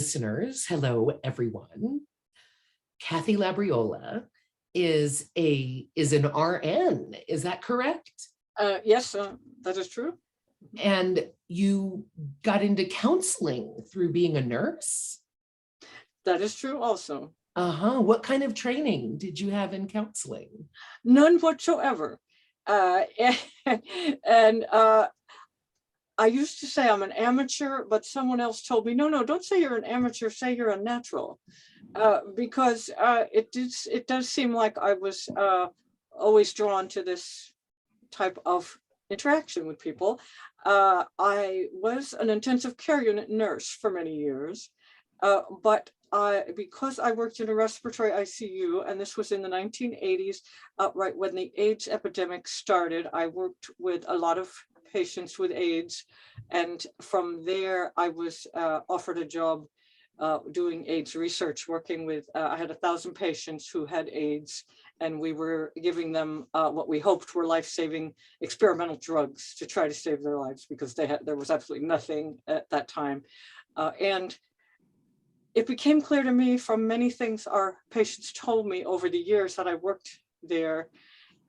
listeners, hello everyone. Kathy Labriola is an RN. Is that correct? Yes, that is true. And you got into counseling through being a nurse? That is true also. What kind of training did you have in counseling? None whatsoever. And I used to say I'm an amateur, but someone else told me, no, don't say you're an amateur, say you're a natural. Because it does seem like I was always drawn to this type of interaction with people. I was an intensive care unit nurse for many years, but because I worked in a respiratory ICU, and this was in the 1980s, right when the AIDS epidemic started, I worked with a lot of patients with AIDS. And from there, I was offered a job doing AIDS research, working with, I had 1,000 patients who had AIDS, and we were giving them what we hoped were life-saving experimental drugs to try to save their lives, because there was absolutely nothing at that time. And it became clear to me from many things our patients told me over the years that I worked there.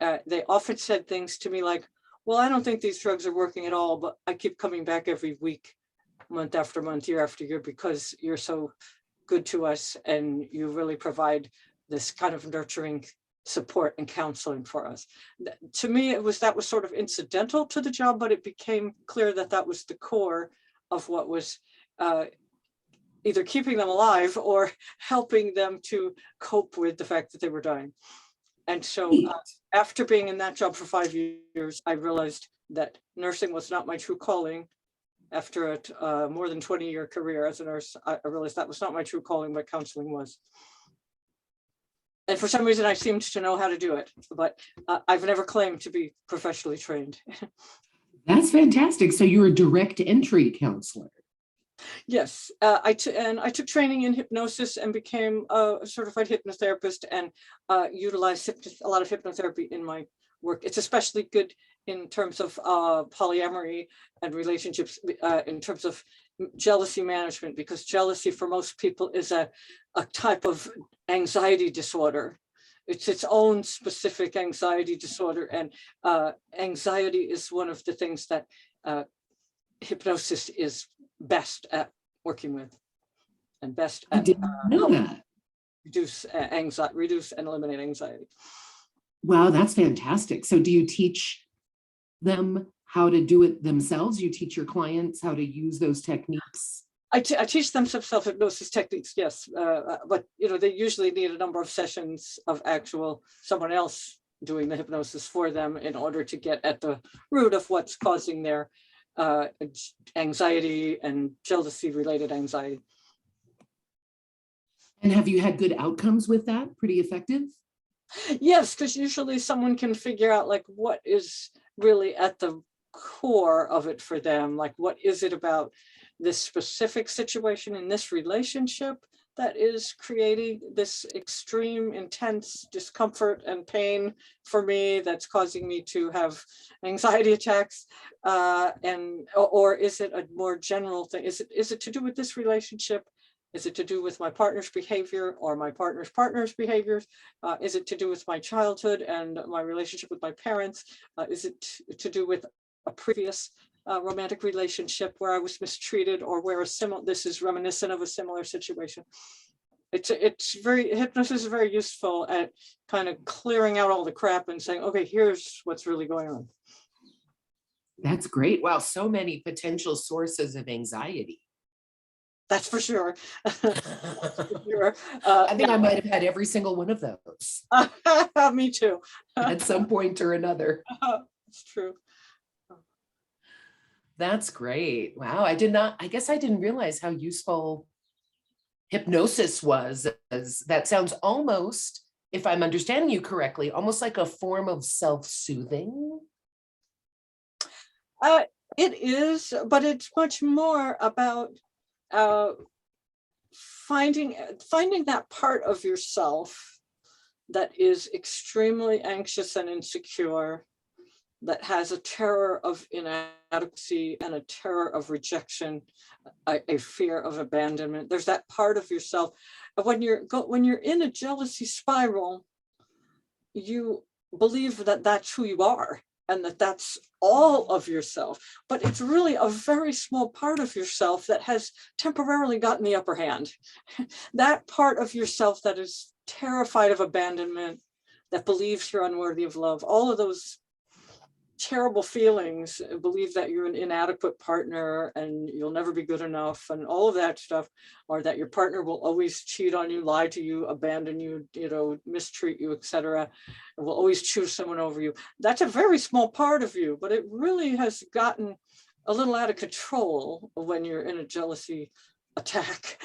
They often said things to me like, well, I don't think these drugs are working at all, but I keep coming back every week, month after month, year after year, because you're so good to us and you really provide this kind of nurturing support and counseling for us. To me, that was sort of incidental to the job, but it became clear that that was the core of what was either keeping them alive or helping them to cope with the fact that they were dying. And so after being in that job for 5 years, I realized that nursing was not my true calling. After a more than 20-year career as a nurse, I realized that was not my true calling, but counseling was. And for some reason, I seemed to know how to do it, but I've never claimed to be professionally trained. That's fantastic. So you're a direct entry counselor. Yes, I took training in hypnosis and became a certified hypnotherapist, and utilized a lot of hypnotherapy in my work. It's especially good in terms of polyamory and relationships, in terms of jealousy management, because jealousy for most people is a type of anxiety disorder. It's its own specific anxiety disorder, and anxiety is one of the things that hypnosis is best at working with, and best at reduce and eliminate anxiety. Wow, that's fantastic. So do you teach them how to do it themselves? You teach your clients how to use those techniques? I teach them some self-hypnosis techniques, yes, but they usually need a number of sessions of actual someone else doing the hypnosis for them in order to get at the root of what's causing their anxiety and jealousy related anxiety. And have you had good outcomes with that? Pretty effective? Yes, because usually someone can figure out like what is really at the core of it for them. Like, what is it about this specific situation in this relationship that is creating this extreme, intense discomfort and pain for me, that's causing me to have anxiety attacks, or is it a more general thing? Is it to do with this relationship? Is it to do with my partner's behavior or my partner's behaviors? Is it to do with my childhood and my relationship with my parents? Is it to do with a previous romantic relationship where I was mistreated, or where this is reminiscent of a similar situation? Hypnosis is very useful at kind of clearing out all the crap and saying, okay, here's what's really going on. That's great. Wow, so many potential sources of anxiety. That's for sure. Sure. I think I might have had every single one of those. Me too. At some point or another. It's true. That's great. Wow. I guess I didn't realize how useful hypnosis was. That sounds almost, if I'm understanding you correctly, almost like a form of self-soothing. It is, but it's much more about finding that part of yourself that is extremely anxious and insecure, that has a terror of inadequacy and a terror of rejection, a fear of abandonment. There's that part of yourself. When you're in a jealousy spiral, you believe that that's who you are and that that's all of yourself, but it's really a very small part of yourself that has temporarily gotten the upper hand. That part of yourself that is terrified of abandonment, that believes you're unworthy of love, all of those terrible feelings, believe that you're an inadequate partner and you'll never be good enough and all of that stuff, or that your partner will always cheat on you, lie to you, abandon you, mistreat you, etc., and will always choose someone over you. That's a very small part of you, but it really has gotten a little out of control when you're in a jealousy attack.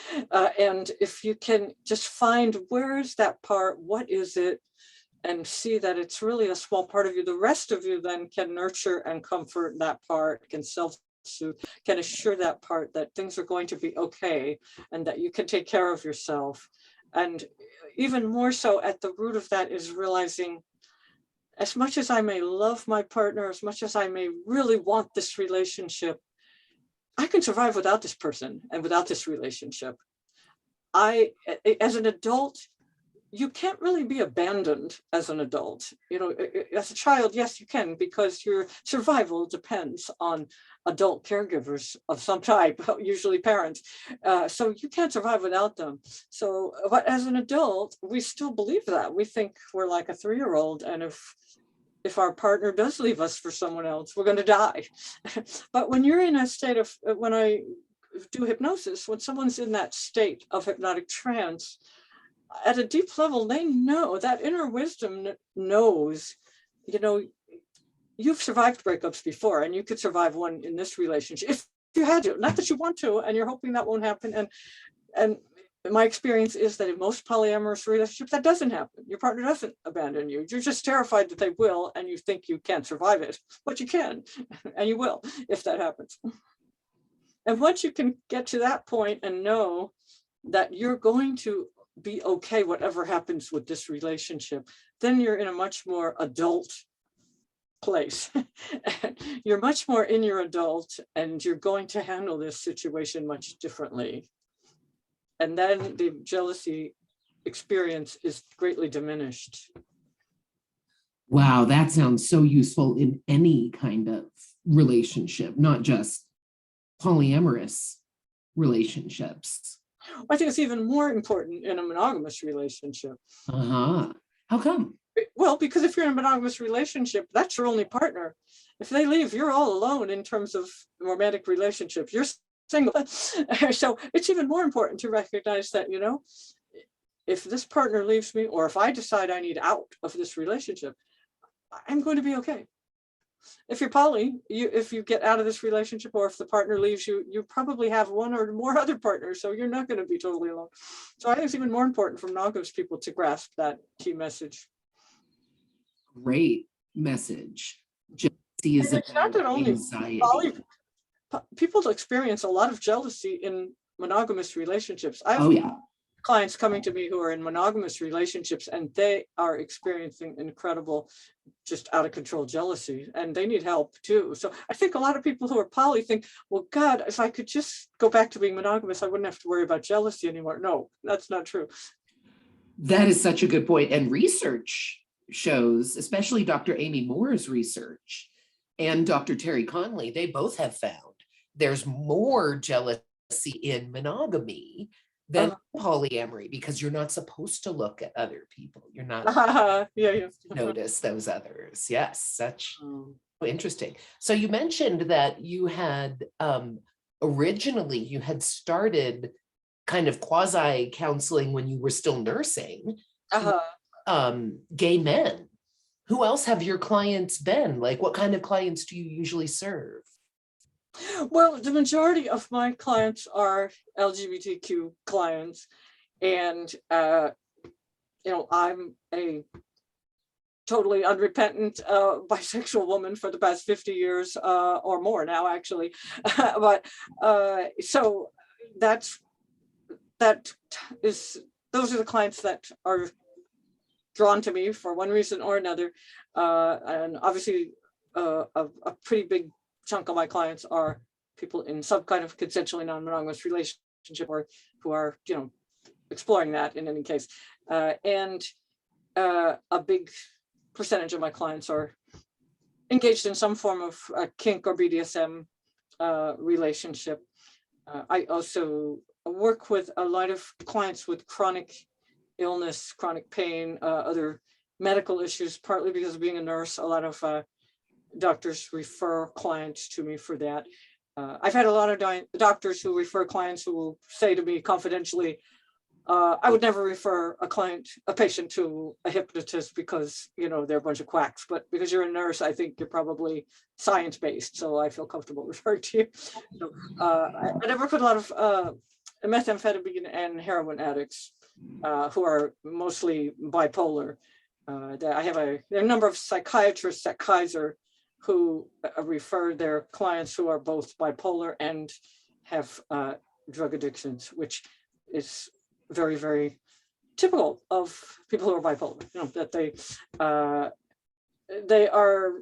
And if you can just find, where is that part, what is it, and see that it's really a small part of you, the rest of you then can nurture and comfort that part, can self-soothe, can assure that part that things are going to be okay and that you can take care of yourself. And even more so, at the root of that is realizing, as much as I may love my partner, as much as I may really want this relationship, I can survive without this person and without this relationship. As an adult, you can't really be abandoned as an adult. As a child, yes, you can, because your survival depends on adult caregivers of some type, usually parents. So you can't survive without them. So, but as an adult, we still believe that. We think we're like a 3-year-old, and if our partner does leave us for someone else, we're going to die. But when you're in a state of, when I do hypnosis, when someone's in that state of hypnotic trance, at a deep level, they know, that inner wisdom knows, you've survived breakups before, and you could survive one in this relationship if you had to. Not that you want to, and you're hoping that won't happen. And my experience is that in most polyamorous relationships, that doesn't happen. Your partner doesn't abandon you. You're just terrified that they will, and you think you can't survive it, but you can, and you will if that happens. And once you can get to that point and know that you're going to be okay whatever happens with this relationship, then you're in a much more adult place. You're much more in your adult, and you're going to handle this situation much differently. And then the jealousy experience is greatly diminished. Wow, that sounds so useful in any kind of relationship, not just polyamorous relationships. I think it's even more important in a monogamous relationship. Uh-huh. How come? Well, because if you're in a monogamous relationship, that's your only partner. If they leave, you're all alone in terms of romantic relationships. You're single. So it's even more important to recognize that, if this partner leaves me, or if I decide I need out of this relationship, I'm going to be okay. If you're poly, if you get out of this relationship, or if the partner leaves you, you probably have one or more other partners, so you're not going to be totally alone. So I think it's even more important for monogamous people to grasp that key message. Great message. Jealousy is it's not that only anxiety. People experience a lot of jealousy in monogamous relationships. I have clients coming to me who are in monogamous relationships, and they are experiencing incredible, just out of control jealousy, and they need help too. So I think a lot of people who are poly think, well, God, if I could just go back to being monogamous, I wouldn't have to worry about jealousy anymore. No, that's not true. That is such a good point. And research shows, especially Dr. Amy Moore's research and Dr. Terry Conley, they both have found there's more jealousy in monogamy than polyamory, because you're not supposed to look at other people. You're not notice those others. Yes, such interesting. So you mentioned that you had originally you had started kind of quasi counseling when you were still nursing gay men. Who else have your clients been? Like, what kind of clients do you usually serve? Well, the majority of my clients are LGBTQ clients, and I'm a totally unrepentant bisexual woman for the past 50 years or more now, actually. But so those are the clients that are drawn to me for one reason or another, and obviously a pretty big chunk of my clients are people in some kind of consensually non-monogamous relationship, or who are, exploring that in any case. And a big percentage of my clients are engaged in some form of kink or BDSM relationship. I also work with a lot of clients with chronic illness, chronic pain, other medical issues, partly because of being a nurse. A lot of doctors refer clients to me for that. I've had a lot of doctors who refer clients who will say to me confidentially, I would never refer a patient to a hypnotist because, they're a bunch of quacks, but because you're a nurse, I think you're probably science-based, so I feel comfortable referring to you. So, I work with a lot of methamphetamine and heroin addicts who are mostly bipolar. I have a number of psychiatrists at Kaiser who refer their clients who are both bipolar and have drug addictions, which is very, very typical of people who are bipolar, that they are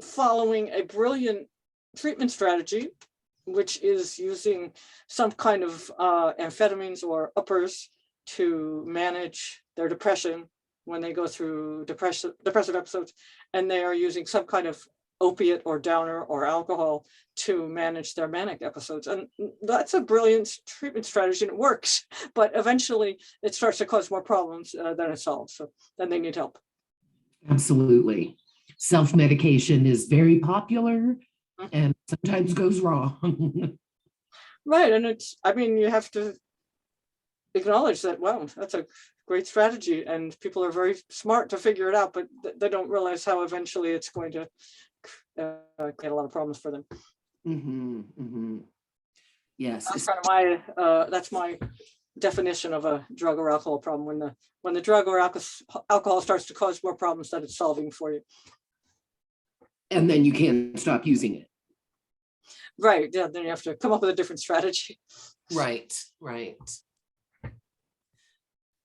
following a brilliant treatment strategy, which is using some kind of amphetamines or uppers to manage their depression when they go through depressive episodes, and they are using some kind of opiate or downer or alcohol to manage their manic episodes. And that's a brilliant treatment strategy, and it works, but eventually it starts to cause more problems than it solves. So then they need help. Absolutely. Self-medication is very popular and sometimes goes wrong. Right. And you have to acknowledge that, wow, that's a great strategy, and people are very smart to figure it out, but they don't realize how eventually it's going to create a lot of problems for them. Yes. That's kind of that's my definition of a drug or alcohol problem, when the drug or alcohol starts to cause more problems that it's solving for you. And then you can't stop using it. Right. Yeah. Then you have to come up with a different strategy. Right.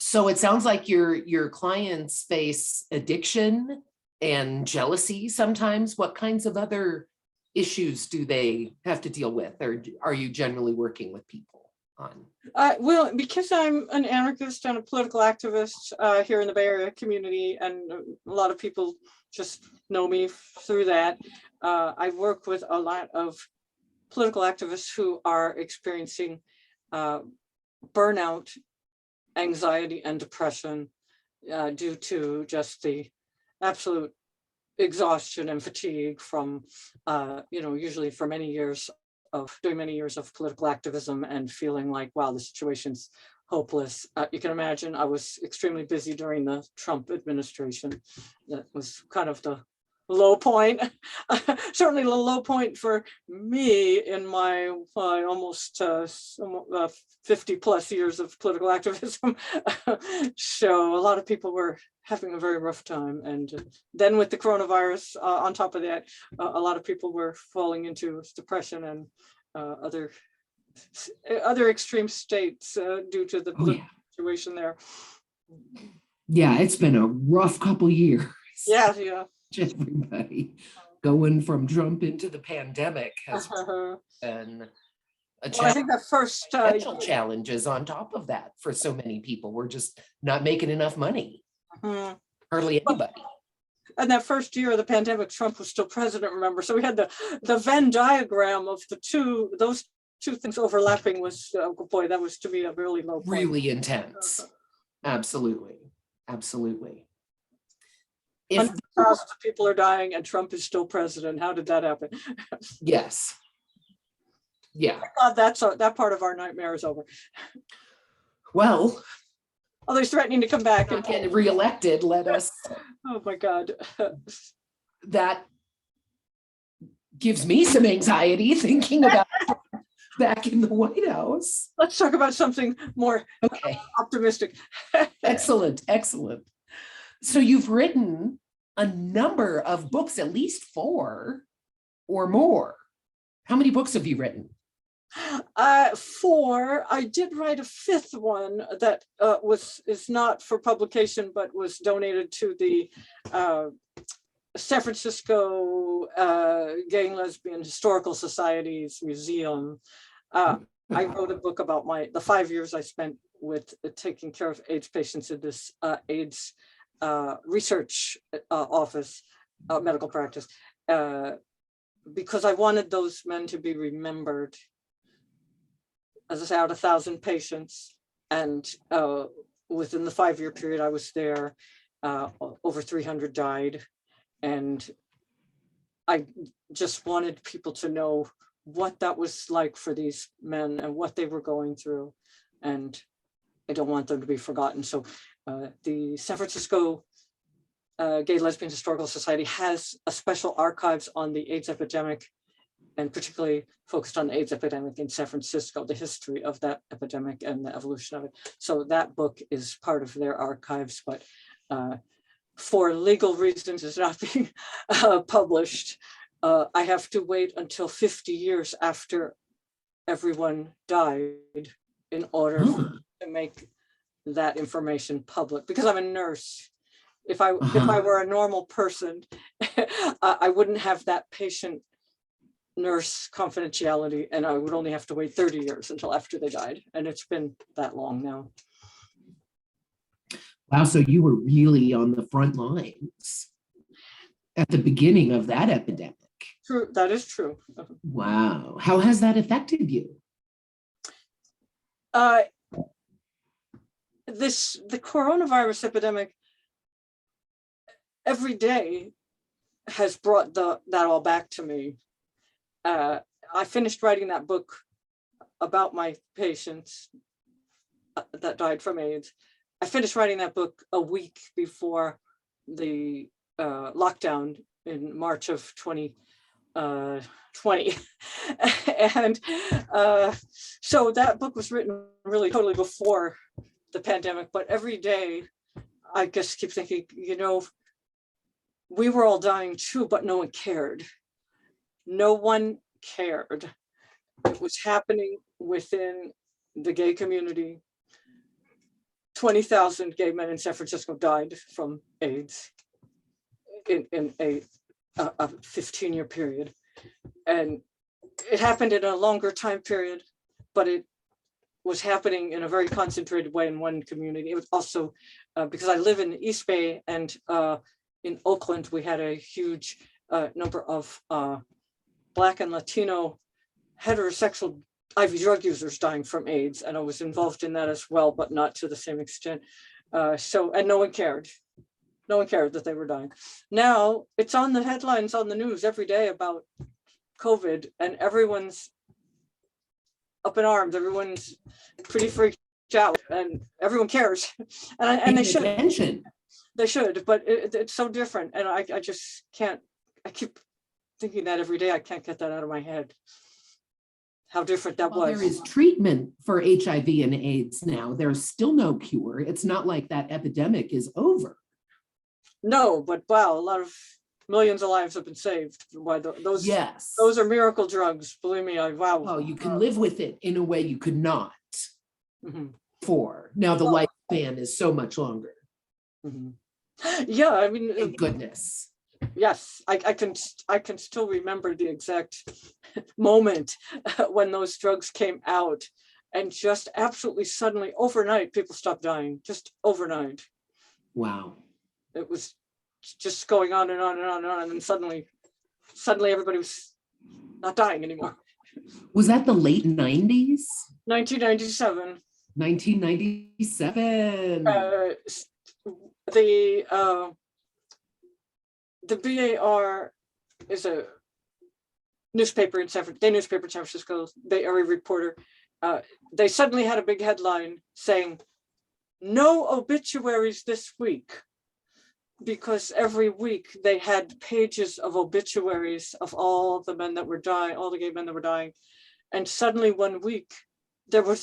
So it sounds like your clients face addiction and jealousy sometimes. What kinds of other issues do they have to deal with, or are you generally working with people on? Well, because I'm an anarchist and a political activist here in the Bay Area community, and a lot of people just know me through that, I work with a lot of political activists who are experiencing burnout, anxiety, and depression due to just the absolute exhaustion and fatigue from, usually for doing many years of political activism and feeling like, wow, the situation's hopeless. You can imagine I was extremely busy during the Trump administration. That was kind of the low point, certainly the low point for me in my almost 50 plus years of political activism. So a lot of people were having a very rough time. And then with the coronavirus on top of that, a lot of people were falling into depression and other extreme states due to the situation there. Yeah, it's been a rough couple years. Yeah. Everybody going from Trump into the pandemic has been a challenge. I think the first challenges on top of that for so many people. We're just not making enough money. Hardly anybody. And that first year of the pandemic, Trump was still president, remember? So we had the Venn diagram of those two things overlapping was, boy, that was to me a really low point. Really intense. Absolutely. If thousands of people are dying and Trump is still president, how did that happen? Yes. Yeah. Thank God that part of our nightmare is over. Well, although he's threatening to come back and get reelected, let us. Oh my God. That gives me some anxiety thinking about back in the White House. Let's talk about something more optimistic. Excellent. So you've written a number of books, at least 4 or more. How many books have you written? 4. I did write a 5th one that is not for publication, but was donated to the San Francisco Gay and Lesbian Historical Society's museum. I wrote a book about the 5 years I spent with taking care of AIDS patients in this AIDS research office, medical practice, because I wanted those men to be remembered. As I say, out of 1,000 patients, and within the 5-year period I was there, over 300 died. And I just wanted people to know what that was like for these men and what they were going through. And I don't want them to be forgotten. So the San Francisco Gay Lesbian Historical Society has a special archives on the AIDS epidemic, and particularly focused on the AIDS epidemic in San Francisco, the history of that epidemic and the evolution of it. So that book is part of their archives, but for legal reasons is not being published. I have to wait until 50 years after everyone died in order to make that information public, because I'm a nurse. If I were a normal person, I wouldn't have that patient nurse confidentiality, and I would only have to wait 30 years until after they died. And it's been that long now. Wow, so you were really on the front lines at the beginning of that epidemic. True, that is true. Wow, how has that affected you? The coronavirus epidemic every day has brought that all back to me. I finished writing that book about my patients that died from AIDS. I finished writing that book a week before the lockdown in March of 2020. And so that book was written really totally before the pandemic, but every day I just keep thinking, we were all dying too, but no one cared. No one cared. It was happening within the gay community. 20,000 gay men in San Francisco died from AIDS in a 15-year period. And it happened in a longer time period, but it was happening in a very concentrated way in one community. It was also because I live in the East Bay, and in Oakland, we had a huge number of Black and Latino heterosexual IV drug users dying from AIDS, and I was involved in that as well, but not to the same extent. And no one cared. No one cared that they were dying. Now it's on the headlines on the news every day about COVID, and everyone's up in arms. Everyone's pretty freaked out, and everyone cares. And they should. Attention. They should, but it's so different, and I just can't. I keep thinking that every day. I can't get that out of my head. How different that was. There is treatment for HIV and AIDS now. There's still no cure. It's not like that epidemic is over. No, but wow, a lot of millions of lives have been saved. Why those? Yes. Those are miracle drugs. Believe me, wow. Oh, you can live with it in a way you could not before. Now the lifespan is so much longer. Yeah, I mean, thank goodness. Yes, I can still remember the exact moment when those drugs came out, and just absolutely suddenly overnight people stopped dying, just overnight. Wow. It was just going on and on and on and on, and then suddenly everybody was not dying anymore. Was that the late 90s? 1997. 1997. The BAR is a newspaper in San Francisco, Bay Area Reporter. They suddenly had a big headline saying, "No obituaries this week," because every week they had pages of obituaries of all the men that were dying, all the gay men that were dying. And suddenly one week, there were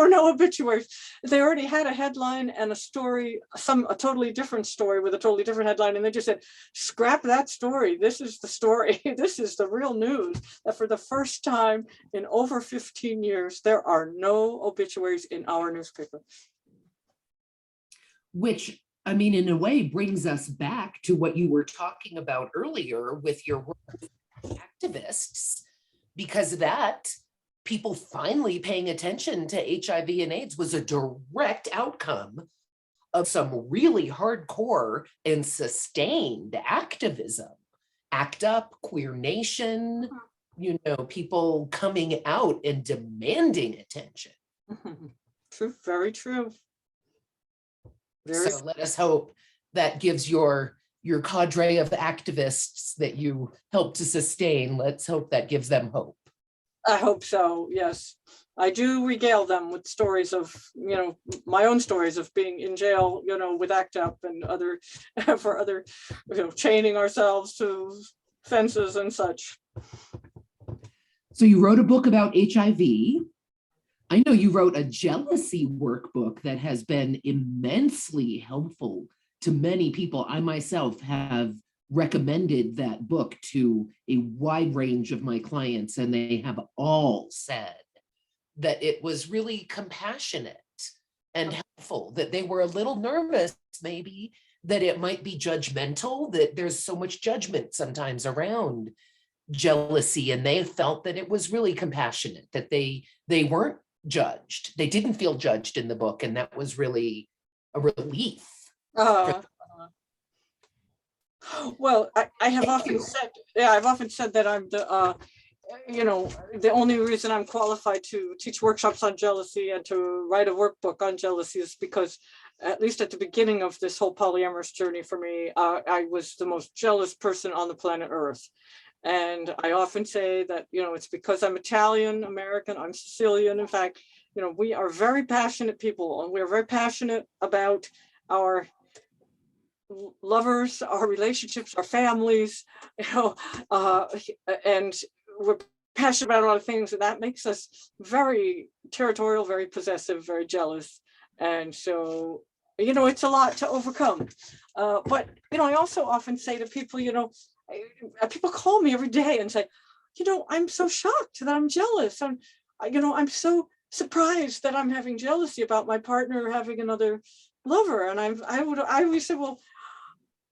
no obituaries. They already had a headline and a story, a totally different story with a totally different headline. And they just said, scrap that story. This is the story. This is the real news, that for the first time in over 15 years, there are no obituaries in our newspaper. Which I mean, in a way, brings us back to what you were talking about earlier with your work with activists, because that people finally paying attention to HIV and AIDS was a direct outcome of some really hardcore and sustained activism. ACT UP, Queer Nation, you know, people coming out and demanding attention. True, very true. Very So let us hope that gives your cadre of activists that you help to sustain, let's hope that gives them hope. I hope so, yes. I do regale them with stories of, you know, my own stories of being in jail, you know, with ACT UP and other, for other, you know, chaining ourselves to fences and such. So you wrote a book about HIV. I know you wrote a jealousy workbook that has been immensely helpful to many people. I myself have recommended that book to a wide range of my clients, and they have all said that it was really compassionate and helpful, that they were a little nervous, maybe, that it might be judgmental, that there's so much judgment sometimes around jealousy, and they felt that it was really compassionate, that they weren't judged. They didn't feel judged in the book, and that was really a relief. Well, I have often said, yeah, I've often said that I'm the, you know, the only reason I'm qualified to teach workshops on jealousy and to write a workbook on jealousy is because, at least at the beginning of this whole polyamorous journey for me, I was the most jealous person on the planet Earth. And I often say that, you know, it's because I'm Italian American, I'm Sicilian. In fact, you know, we are very passionate people, and we're very passionate about our lovers, our relationships, our families, you know, and we're passionate about a lot of things, and that makes us very territorial, very possessive, very jealous. And so, you know, it's a lot to overcome. But, you know, I also often say to people, you know, people call me every day and say, you know, I'm so shocked that I'm jealous. You know, I'm so surprised that I'm having jealousy about my partner having another lover. And I always say, well,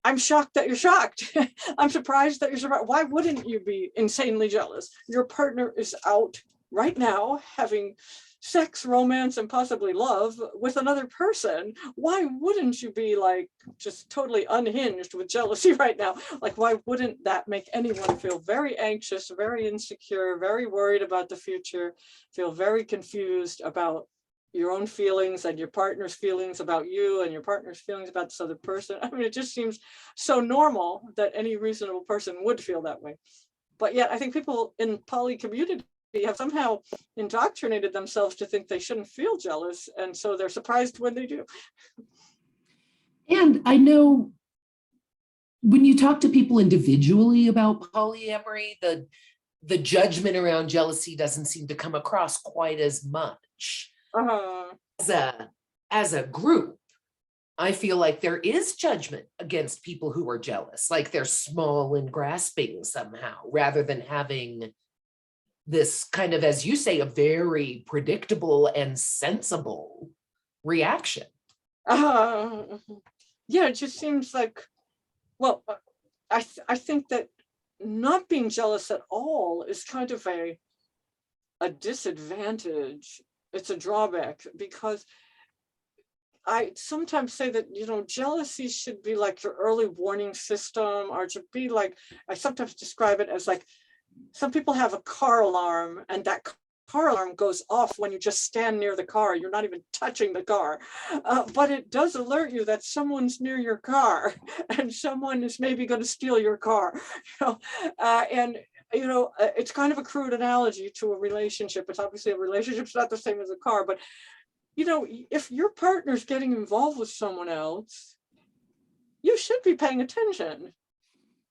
I'm shocked that you're shocked. I'm surprised that you're surprised. Why wouldn't you be insanely jealous? Your partner is out right now having sex, romance, and possibly love with another person. Why wouldn't you be like just totally unhinged with jealousy right now? Like, why wouldn't that make anyone feel very anxious, very insecure, very worried about the future, feel very confused about your own feelings and your partner's feelings about you and your partner's feelings about this other person? I mean, it just seems so normal that any reasonable person would feel that way. But yet I think people in poly community have somehow indoctrinated themselves to think they shouldn't feel jealous. And so they're surprised when they do. And I know when you talk to people individually about polyamory, the judgment around jealousy doesn't seem to come across quite as much. As a group, I feel like there is judgment against people who are jealous, like they're small and grasping somehow, rather than having this kind of, as you say, a very predictable and sensible reaction. Yeah, it just seems like, well, I think that not being jealous at all is kind of a disadvantage. It's a drawback, because I sometimes say that, you know, jealousy should be like your early warning system, or to be like, I sometimes describe it as like, some people have a car alarm, and that car alarm goes off when you just stand near the car. You're not even touching the car, but it does alert you that someone's near your car and someone is maybe going to steal your car. You know, and you know, it's kind of a crude analogy to a relationship. It's obviously, a relationship's not the same as a car, but you know, if your partner's getting involved with someone else, you should be paying attention.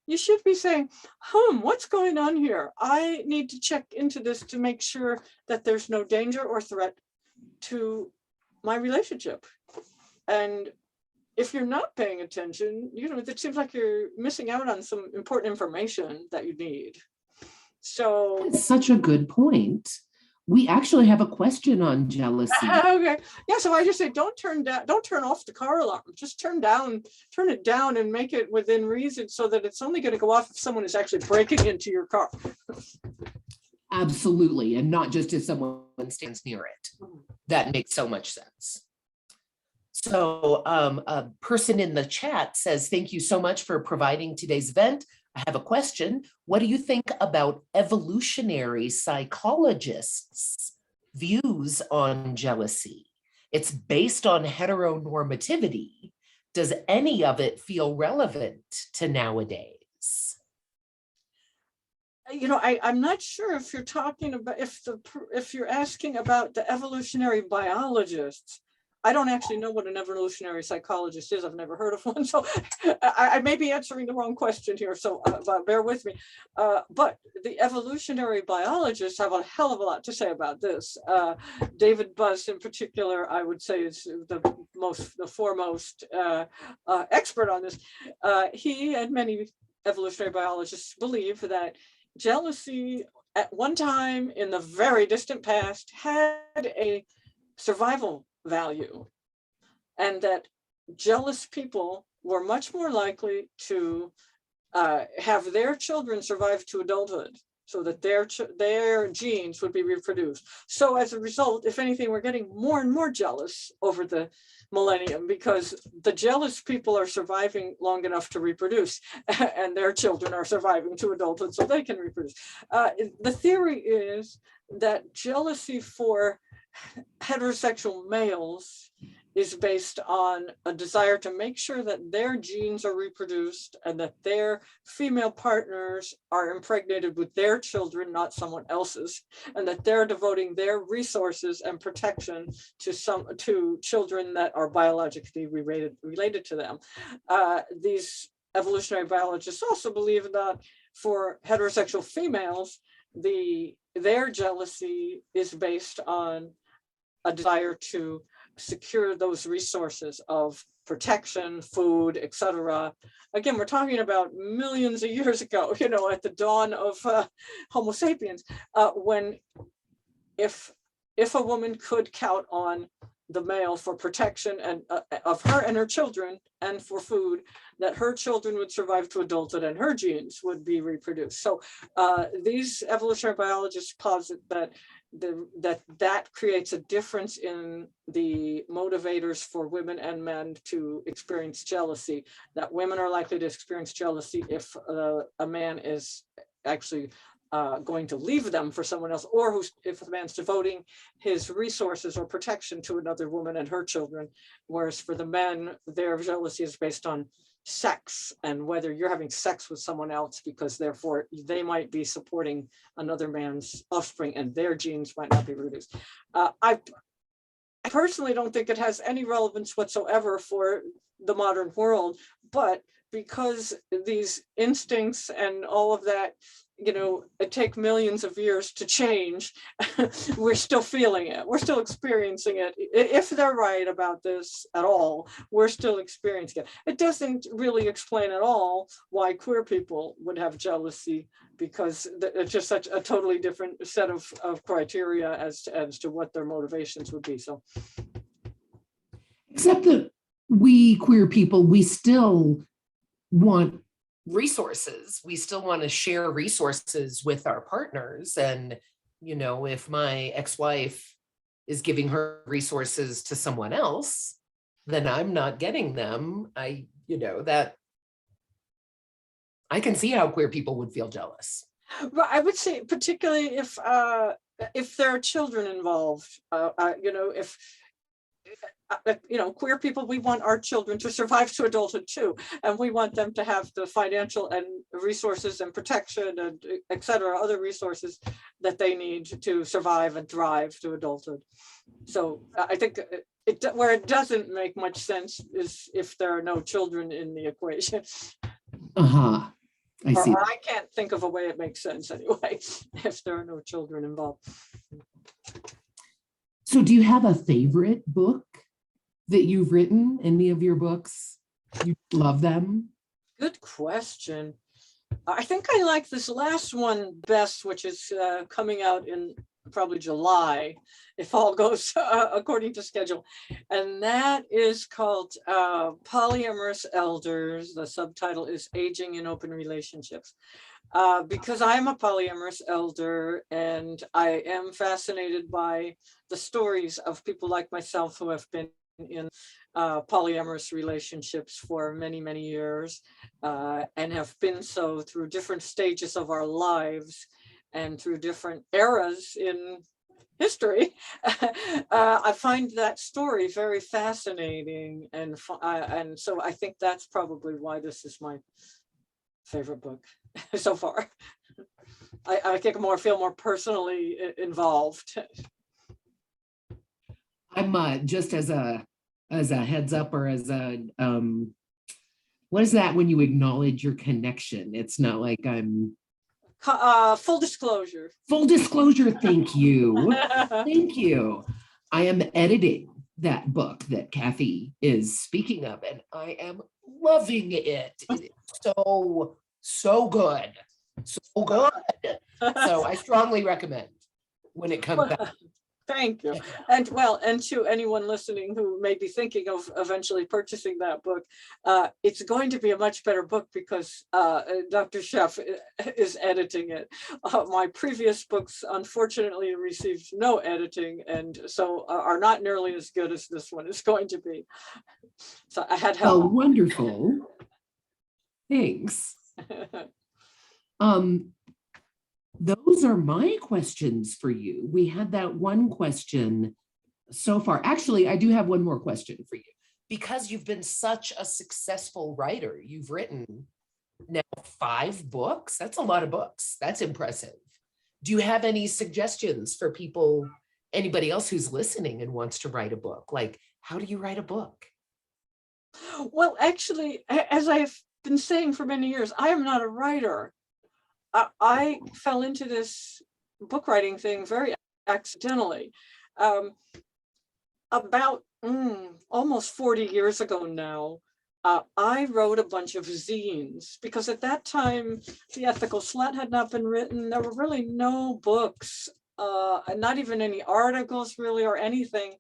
You should be saying, what's going on here? I need to check into this to make sure that there's no danger or threat to my relationship. And if you're not paying attention, you know, it seems like you're missing out on some important information that you need. So it's such a good point. We actually have a question on jealousy. Okay. Yeah. So I just say, don't turn off the car alarm. Just turn it down and make it within reason so that it's only going to go off if someone is actually breaking into your car. Absolutely. And not just if someone stands near it. That makes so much sense. So a person in the chat says, thank you so much for providing today's event. I have a question. What do you think about evolutionary psychologists' views on jealousy? It's based on heteronormativity. Does any of it feel relevant to nowadays? I'm not sure if you're talking about, if you're asking about the evolutionary biologists. I don't actually know what an evolutionary psychologist is. I've never heard of one. So I may be answering the wrong question here. So bear with me. But the evolutionary biologists have a hell of a lot to say about this. David Buss in particular, I would say, is the foremost expert on this. He and many evolutionary biologists believe that jealousy at one time in the very distant past had a survival value, and that jealous people were much more likely to have their children survive to adulthood so that their genes would be reproduced. So as a result, if anything, we're getting more and more jealous over the millennium because the jealous people are surviving long enough to reproduce and their children are surviving to adulthood so they can reproduce. The theory is that jealousy for heterosexual males is based on a desire to make sure that their genes are reproduced and that their female partners are impregnated with their children, not someone else's, and that they're devoting their resources and protection to children that are biologically related to them. These evolutionary biologists also believe that for heterosexual females, their jealousy is based on a desire to secure those resources of protection, food, etc. Again, we're talking about millions of years ago, at the dawn of Homo sapiens, when if a woman could count on the male for protection and of her and her children and for food, that her children would survive to adulthood and her genes would be reproduced. So these evolutionary biologists posit that that creates a difference in the motivators for women and men to experience jealousy, that women are likely to experience jealousy if a man is actually going to leave them for someone else, or if the man's devoting his resources or protection to another woman and her children, whereas for the men, their jealousy is based on sex and whether you're having sex with someone else because therefore they might be supporting another man's offspring and their genes might not be reproduced. I personally don't think it has any relevance whatsoever for the modern world, but because these instincts and all of that, it takes millions of years to change, we're still feeling it. We're still experiencing it. If they're right about this at all, we're still experiencing it. It doesn't really explain at all why queer people would have jealousy, because it's just such a totally different set of criteria as to what their motivations would be. So, except that we queer people, we still want resources. We still want to share resources with our partners. And, if my ex-wife is giving her resources to someone else, then I'm not getting them. That I can see how queer people would feel jealous. Well, I would say particularly if there are children involved, if queer people, we want our children to survive to adulthood too, and we want them to have the financial and resources and protection and etc. other resources that they need to survive and thrive to adulthood. So I think where it doesn't make much sense is if there are no children in the equation. I see. Or I can't think of a way it makes sense anyway, if there are no children involved. So do you have a favorite book that you've written? Any of your books? You love them? Good question. I think I like this last one best, which is coming out in probably July, if all goes according to schedule. And that is called Polyamorous Elders. The subtitle is Aging in Open Relationships. Because I'm a polyamorous elder and I am fascinated by the stories of people like myself who have been in polyamorous relationships for many, many years and have been so through different stages of our lives and through different eras in history. I find that story very fascinating, and so I think that's probably why this is my favorite book so far. I think feel more personally involved. I'm just as a heads up, or as a what is that when you acknowledge your connection? It's not like I'm Full disclosure. full disclosure. Thank you. Thank you. I am editing that book that Kathy is speaking of, and I am loving it. It is so good. So good. So I strongly recommend when it comes out. Thank you. And well, and to anyone listening who may be thinking of eventually purchasing that book, it's going to be a much better book because Dr. Sheff is editing it. My previous books, unfortunately, received no editing, and so are not nearly as good as this one is going to be. So I had help. Oh, wonderful. Thanks. Those are my questions for you. We had that one question so far. Actually, I do have one more question for you. Because you've been such a successful writer, you've written now 5 books. That's a lot of books. That's impressive. Do you have any suggestions for people, anybody else who's listening and wants to write a book? Like, how do you write a book? Well, actually, as I've been saying for many years, I am not a writer. I fell into this book writing thing very accidentally. About almost 40 years ago now, I wrote a bunch of zines because at that time, The Ethical Slut had not been written. There were really no books, not even any articles really or anything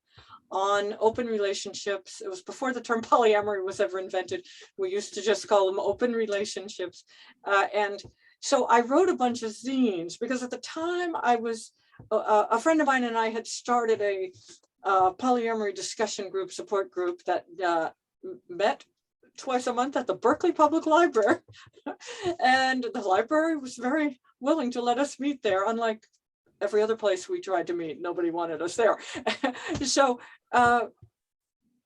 on open relationships. It was before the term polyamory was ever invented. We used to just call them open relationships. And so I wrote a bunch of zines because at the time I was, a friend of mine and I had started a polyamory discussion group, support group that met twice a month at the Berkeley Public Library. And the library was very willing to let us meet there, unlike every other place we tried to meet. Nobody wanted us there. So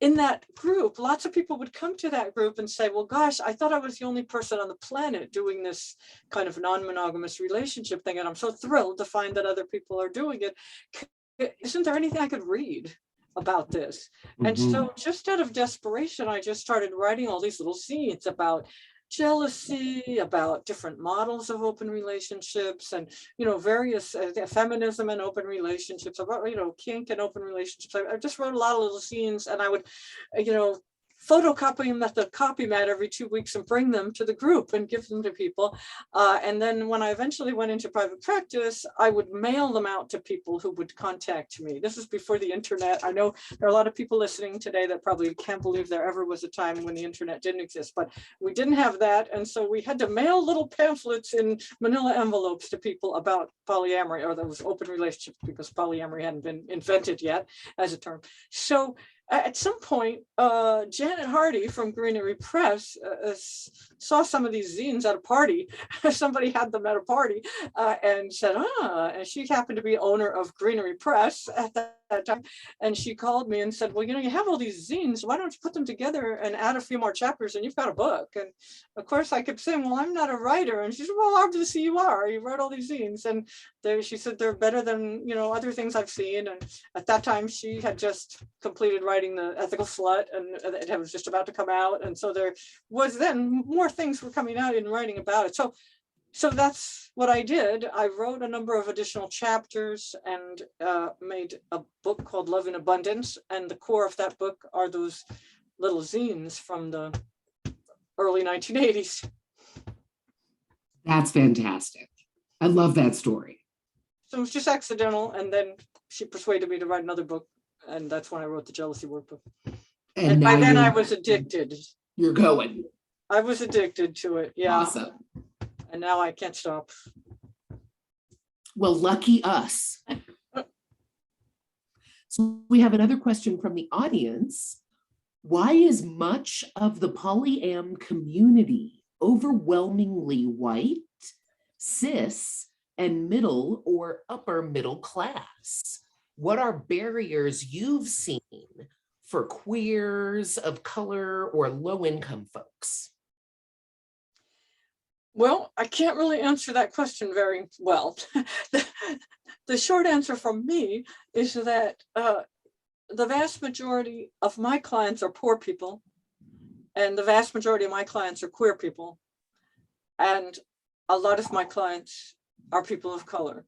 in that group, lots of people would come to that group and say, well, gosh, I thought I was the only person on the planet doing this kind of non-monogamous relationship thing. And I'm so thrilled to find that other people are doing it. Isn't there anything I could read about this? And so just out of desperation, I just started writing all these little zines about jealousy, about different models of open relationships, and various feminism and open relationships, about kink and open relationships. I just wrote a lot of little zines, and I would photocopy them at the copy mat every 2 weeks and bring them to the group and give them to people. And then when I eventually went into private practice, I would mail them out to people who would contact me. This is before the internet. I know there are a lot of people listening today that probably can't believe there ever was a time when the internet didn't exist, but we didn't have that. And so we had to mail little pamphlets in manila envelopes to people about polyamory, or those open relationships, because polyamory hadn't been invented yet as a term. So at some point, Janet Hardy from Greenery Press saw some of these zines at a party. Somebody had them at a party and said, and she happened to be owner of Greenery Press at that time. And she called me and said, well, you have all these zines. Why don't you put them together and add a few more chapters and you've got a book? And of course I kept saying, well, I'm not a writer. And she said, well, obviously you are. You wrote all these zines. And she said, they're better than, other things I've seen. And at that time she had just completed writing The Ethical Slut, and it was just about to come out. And so there was then more things were coming out in writing about it. So that's what I did. I wrote a number of additional chapters and made a book called Love in Abundance. And the core of that book are those little zines from the early 1980s. That's fantastic. I love that story. So it was just accidental. And then she persuaded me to write another book. And that's when I wrote the Jealousy Workbook. And by then I was addicted. You're going. I was addicted to it. Yeah. Awesome. And now I can't stop. Well, lucky us. So we have another question from the audience. Why is much of the polyam community overwhelmingly white, cis, and middle or upper middle class? What are barriers you've seen for queers of color or low-income folks? Well, I can't really answer that question very well. The short answer from me is that the vast majority of my clients are poor people, and the vast majority of my clients are queer people, and a lot of my clients are people of color,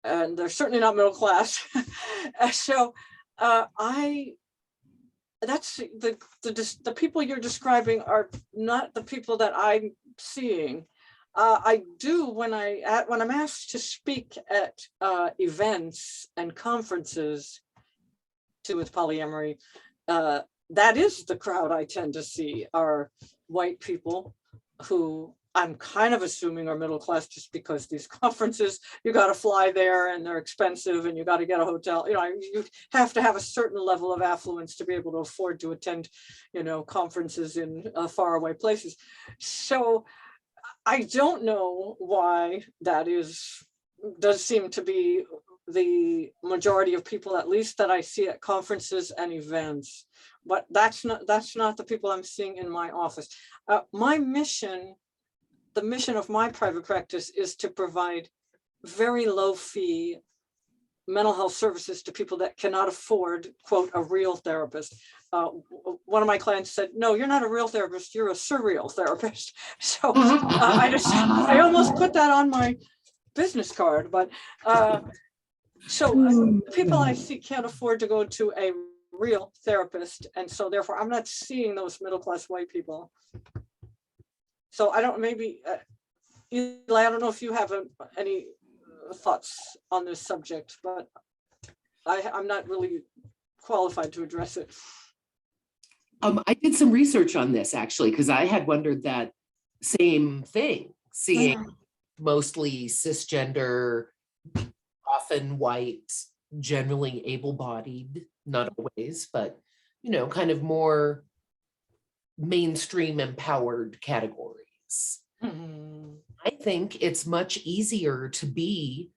and they're certainly not middle class. So that's the people you're describing are not the people that I'm seeing. I do when I'm asked to speak at events and conferences to with polyamory, that is the crowd I tend to see are white people who I'm kind of assuming are middle class, just because these conferences, you got to fly there and they're expensive and you got to get a hotel. You know, you have to have a certain level of affluence to be able to afford to attend, you know, conferences in faraway places. So I don't know why that does seem to be the majority of people, at least that I see at conferences and events, but that's not the people I'm seeing in my office. My mission, the mission of my private practice, is to provide very low fee mental health services to people that cannot afford, quote, a real therapist. One of my clients said, "No, you're not a real therapist, you're a surreal therapist." So I almost put that on my business card, but so the people I see can't afford to go to a real therapist, and so therefore I'm not seeing those middle class white people. So I don't, maybe Eli, I don't know if you have any thoughts on this subject, but I'm not really qualified to address it. I did some research on this actually, because I had wondered that same thing, seeing mostly cisgender, often white, generally able-bodied, not always, but, you know, kind of more mainstream empowered categories. Mm-hmm. I think it's much easier to be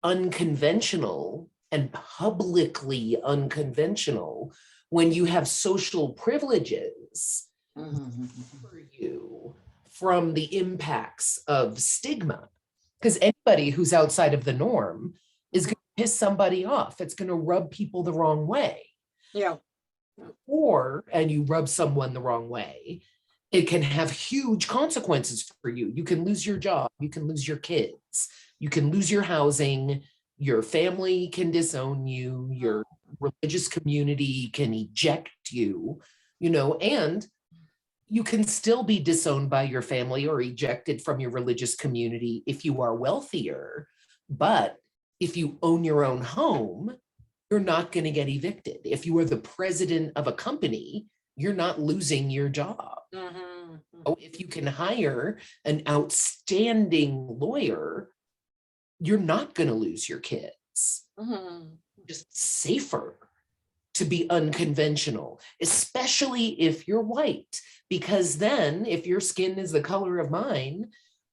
unconventional and publicly unconventional when you have social privileges for you from the impacts of stigma. Because anybody who's outside of the norm is going to piss somebody off. It's going to rub people the wrong way. Yeah. And you rub someone the wrong way, it can have huge consequences for you. You can lose your job, you can lose your kids, you can lose your housing, your family can disown you, your religious community can eject you, you know, and you can still be disowned by your family or ejected from your religious community if you are wealthier. But if you own your own home, you're not going to get evicted. If you are the president of a company, you're not losing your job. Mm-hmm. If you can hire an outstanding lawyer, you're not going to lose your kids. Mm-hmm. Just safer to be unconventional, especially if you're white, because then if your skin is the color of mine,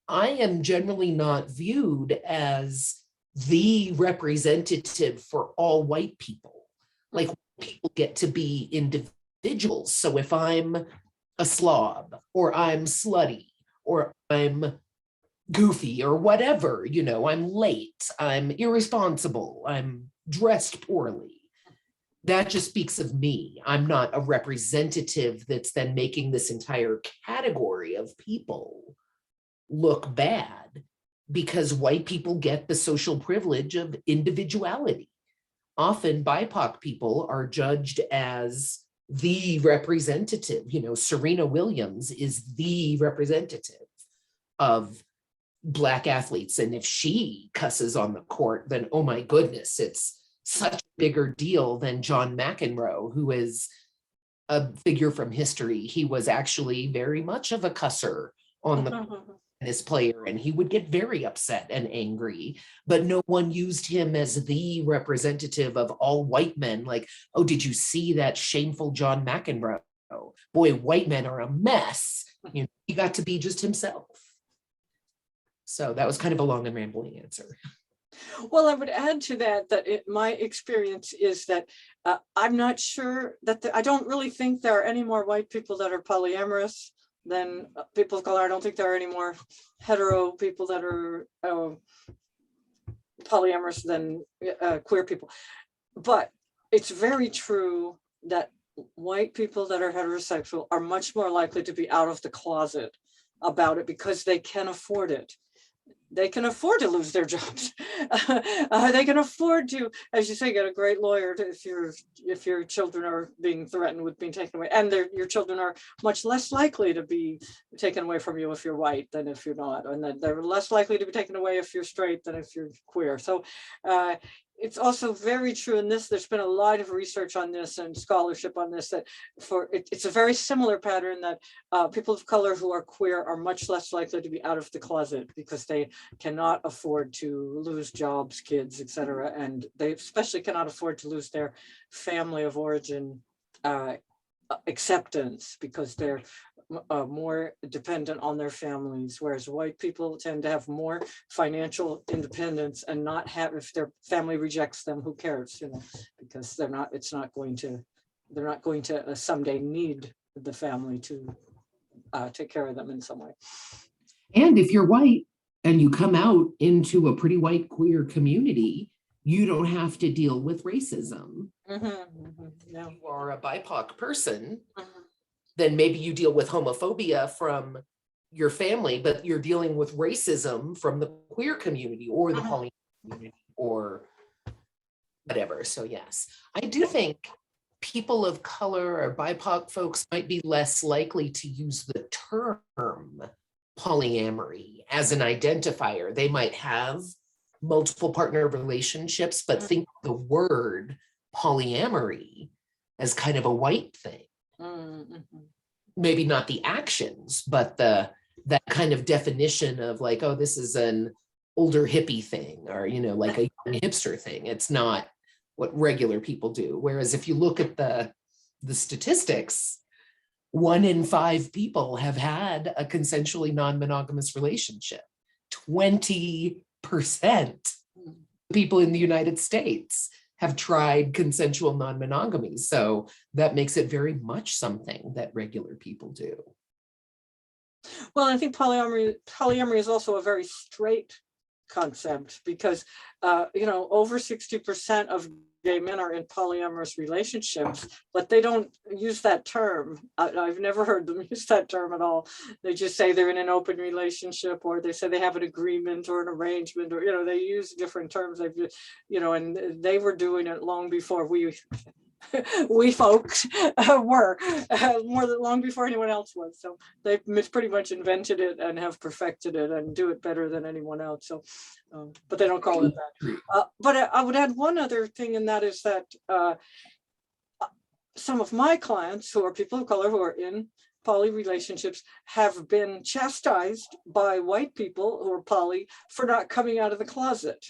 I am generally not viewed as the representative for all white people. Like, people get to be individuals. So if I'm a slob, or I'm slutty, or I'm goofy, or whatever, you know, I'm late, I'm irresponsible, I'm dressed poorly, that just speaks of me. I'm not a representative that's then making this entire category of people look bad, because white people get the social privilege of individuality. Often BIPOC people are judged as the representative. You know, Serena Williams is the representative of Black athletes. And if she cusses on the court, then oh my goodness, it's such a bigger deal than John McEnroe, who is a figure from history. He was actually very much of a cusser on the tennis player, and he would get very upset and angry, but no one used him as the representative of all white men. Like, oh, did you see that shameful John McEnroe? Boy, white men are a mess. You know, he got to be just himself. So that was kind of a long and rambling answer. Well, I would add to that my experience is that I'm not sure that I don't really think there are any more white people that are polyamorous than people of color. I don't think there are any more hetero people that are polyamorous than queer people. But it's very true that white people that are heterosexual are much more likely to be out of the closet about it because they can afford it. They can afford to lose their jobs. They can afford to, as you say, get a great lawyer if your children are being threatened with being taken away, and your children are much less likely to be taken away from you if you're white than if you're not, and that they're less likely to be taken away if you're straight than if you're queer. So it's also very true in this. There's been a lot of research on this and scholarship on this, that it's a very similar pattern that people of color who are queer are much less likely to be out of the closet because they cannot afford to lose jobs, kids, etc. And they especially cannot afford to lose their family of origin acceptance because they're more dependent on their families, whereas white people tend to have more financial independence and not have, if their family rejects them, who cares, you know, because they're not going to someday need the family to take care of them in some way. And if you're white and you come out into a pretty white queer community, you don't have to deal with racism. Yeah. You are a BIPOC person, then maybe you deal with homophobia from your family, but you're dealing with racism from the queer community or the poly community or whatever. So yes, I do think people of color or BIPOC folks might be less likely to use the term polyamory as an identifier. They might have multiple partner relationships, but think the word polyamory as kind of a white thing. Maybe not the actions, but that kind of definition of like, oh, this is an older hippie thing, or, you know, like a young hipster thing. It's not what regular people do. Whereas if you look at the statistics, 1 in 5 people have had a consensually non-monogamous relationship. 20% people in the United States have tried consensual non-monogamy. So that makes it very much something that regular people do. Well, I think polyamory is also a very straight concept because, over 60% of gay men are in polyamorous relationships, but they don't use that term. I've never heard them use that term at all. They just say they're in an open relationship, or they say they have an agreement or an arrangement, or, they use different terms. And they were doing it long before we folks were, long before anyone else was. So they pretty much invented it and have perfected it and do it better than anyone else. So, but they don't call it that. But I would add one other thing, and that is that some of my clients who are people of color who are in poly relationships have been chastised by white people who are poly for not coming out of the closet.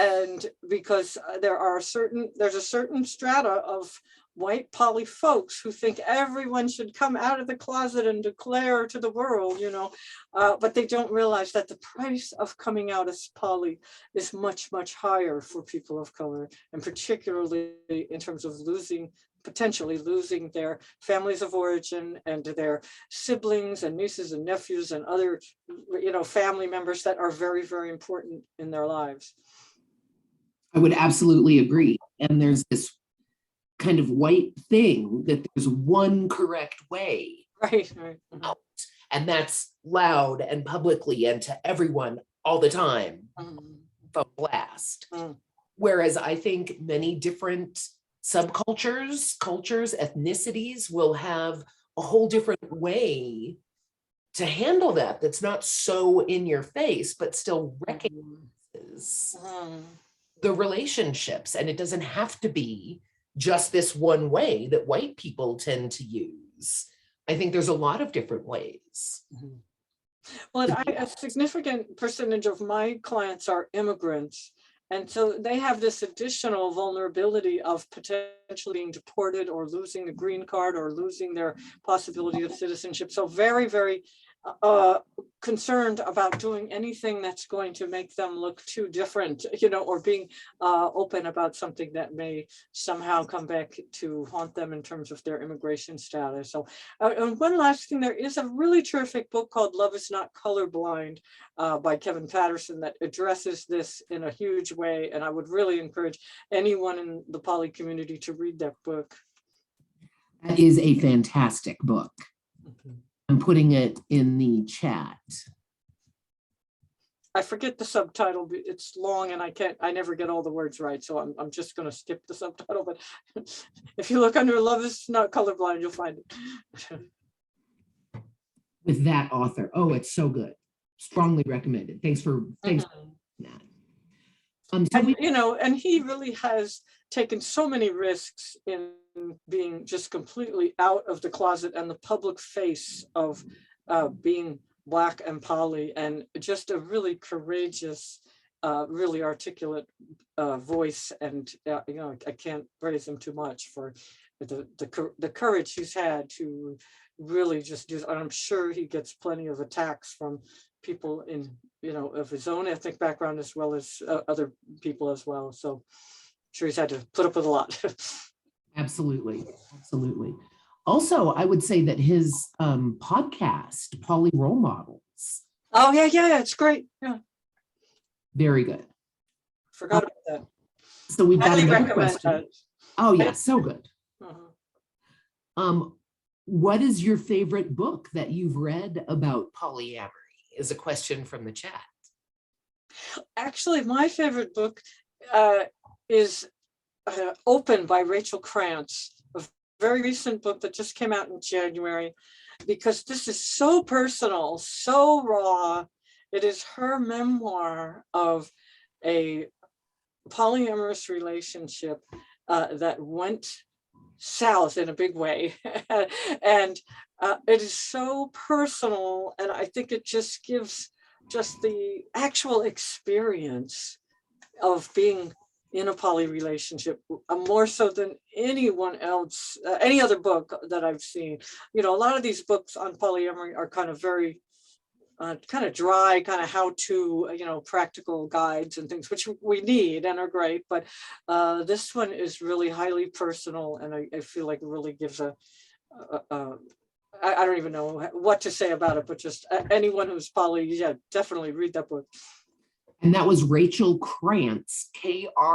And because there's a certain strata of white poly folks who think everyone should come out of the closet and declare to the world, but they don't realize that the price of coming out as poly is much, much higher for people of color, and particularly in terms of potentially losing their families of origin and their siblings and nieces and nephews and other, family members that are very, very important in their lives. I would absolutely agree. And there's this kind of white thing that there's one correct way. Right. Out, and that's loud and publicly and to everyone all the time from blast. Whereas I think many different subcultures, cultures, ethnicities will have a whole different way to handle that, that's not so in your face, but still recognizes Mhm. the relationships. And it doesn't have to be just this one way that white people tend to use. I think there's a lot of different ways. Mhm. Well, and a significant percentage of my clients are immigrants. And so they have this additional vulnerability of potentially being deported or losing a green card or losing their possibility of citizenship. So very, very uh, concerned about doing anything that's going to make them look too different, or being open about something that may somehow come back to haunt them in terms of their immigration status. So, and one last thing, there is a really terrific book called Love is Not Colorblind by Kevin Patterson that addresses this in a huge way. And I would really encourage anyone in the poly community to read that book. That is a fantastic book. Mhm. I'm putting it in the chat. I forget the subtitle. It's long and I never get all the words right. So I'm just going to skip the subtitle. But if you look under Love is Not Colorblind, you'll find it. With that author. Oh, it's so good. Strongly recommended. Thanks for Mhm. that. And he really has taken so many risks in being just completely out of the closet and the public face of being Black and poly, and just a really courageous, really articulate voice. And I can't praise him too much for the courage he's had to really just do. And I'm sure he gets plenty of attacks from people in of his own ethnic background as well as other people as well. So I'm sure he's had to put up with a lot. Absolutely. Absolutely. Also, I would say that his podcast, Poly Role Models. Oh, yeah, it's great. Yeah, Very good. forgot about that. So we've got Highly another recommend question. that. Oh, yeah, so good. Mhm. What is your favorite book that you've read about polyamory? Is a question from the chat. Actually, my favorite book is Open by Rachel Krantz, a very recent book that just came out in January, because this is so personal, so raw. It is her memoir of a polyamorous relationship that went south in a big way. And it is so personal. And I think it just gives just the actual experience of being in a poly relationship, more so than anyone else, any other book that I've seen. A lot of these books on polyamory are kind of very kind of dry, kind of how to, practical guides and things, which we need and are great. But this one is really highly personal. And I feel like it really gives I don't even know what to say about it, but just anyone who's poly, yeah, definitely read that book. And that was Rachel Krantz. Krantz.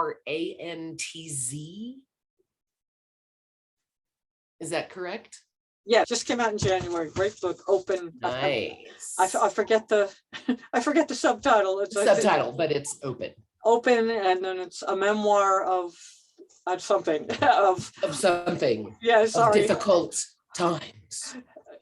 Is that correct? Yeah, just came out in January. Great book, Open. Nice. I forget the I forget the subtitle. It's Subtitle, but it's Open. Open, and then it's a memoir of something Of something. Yeah, Of sorry. difficult times.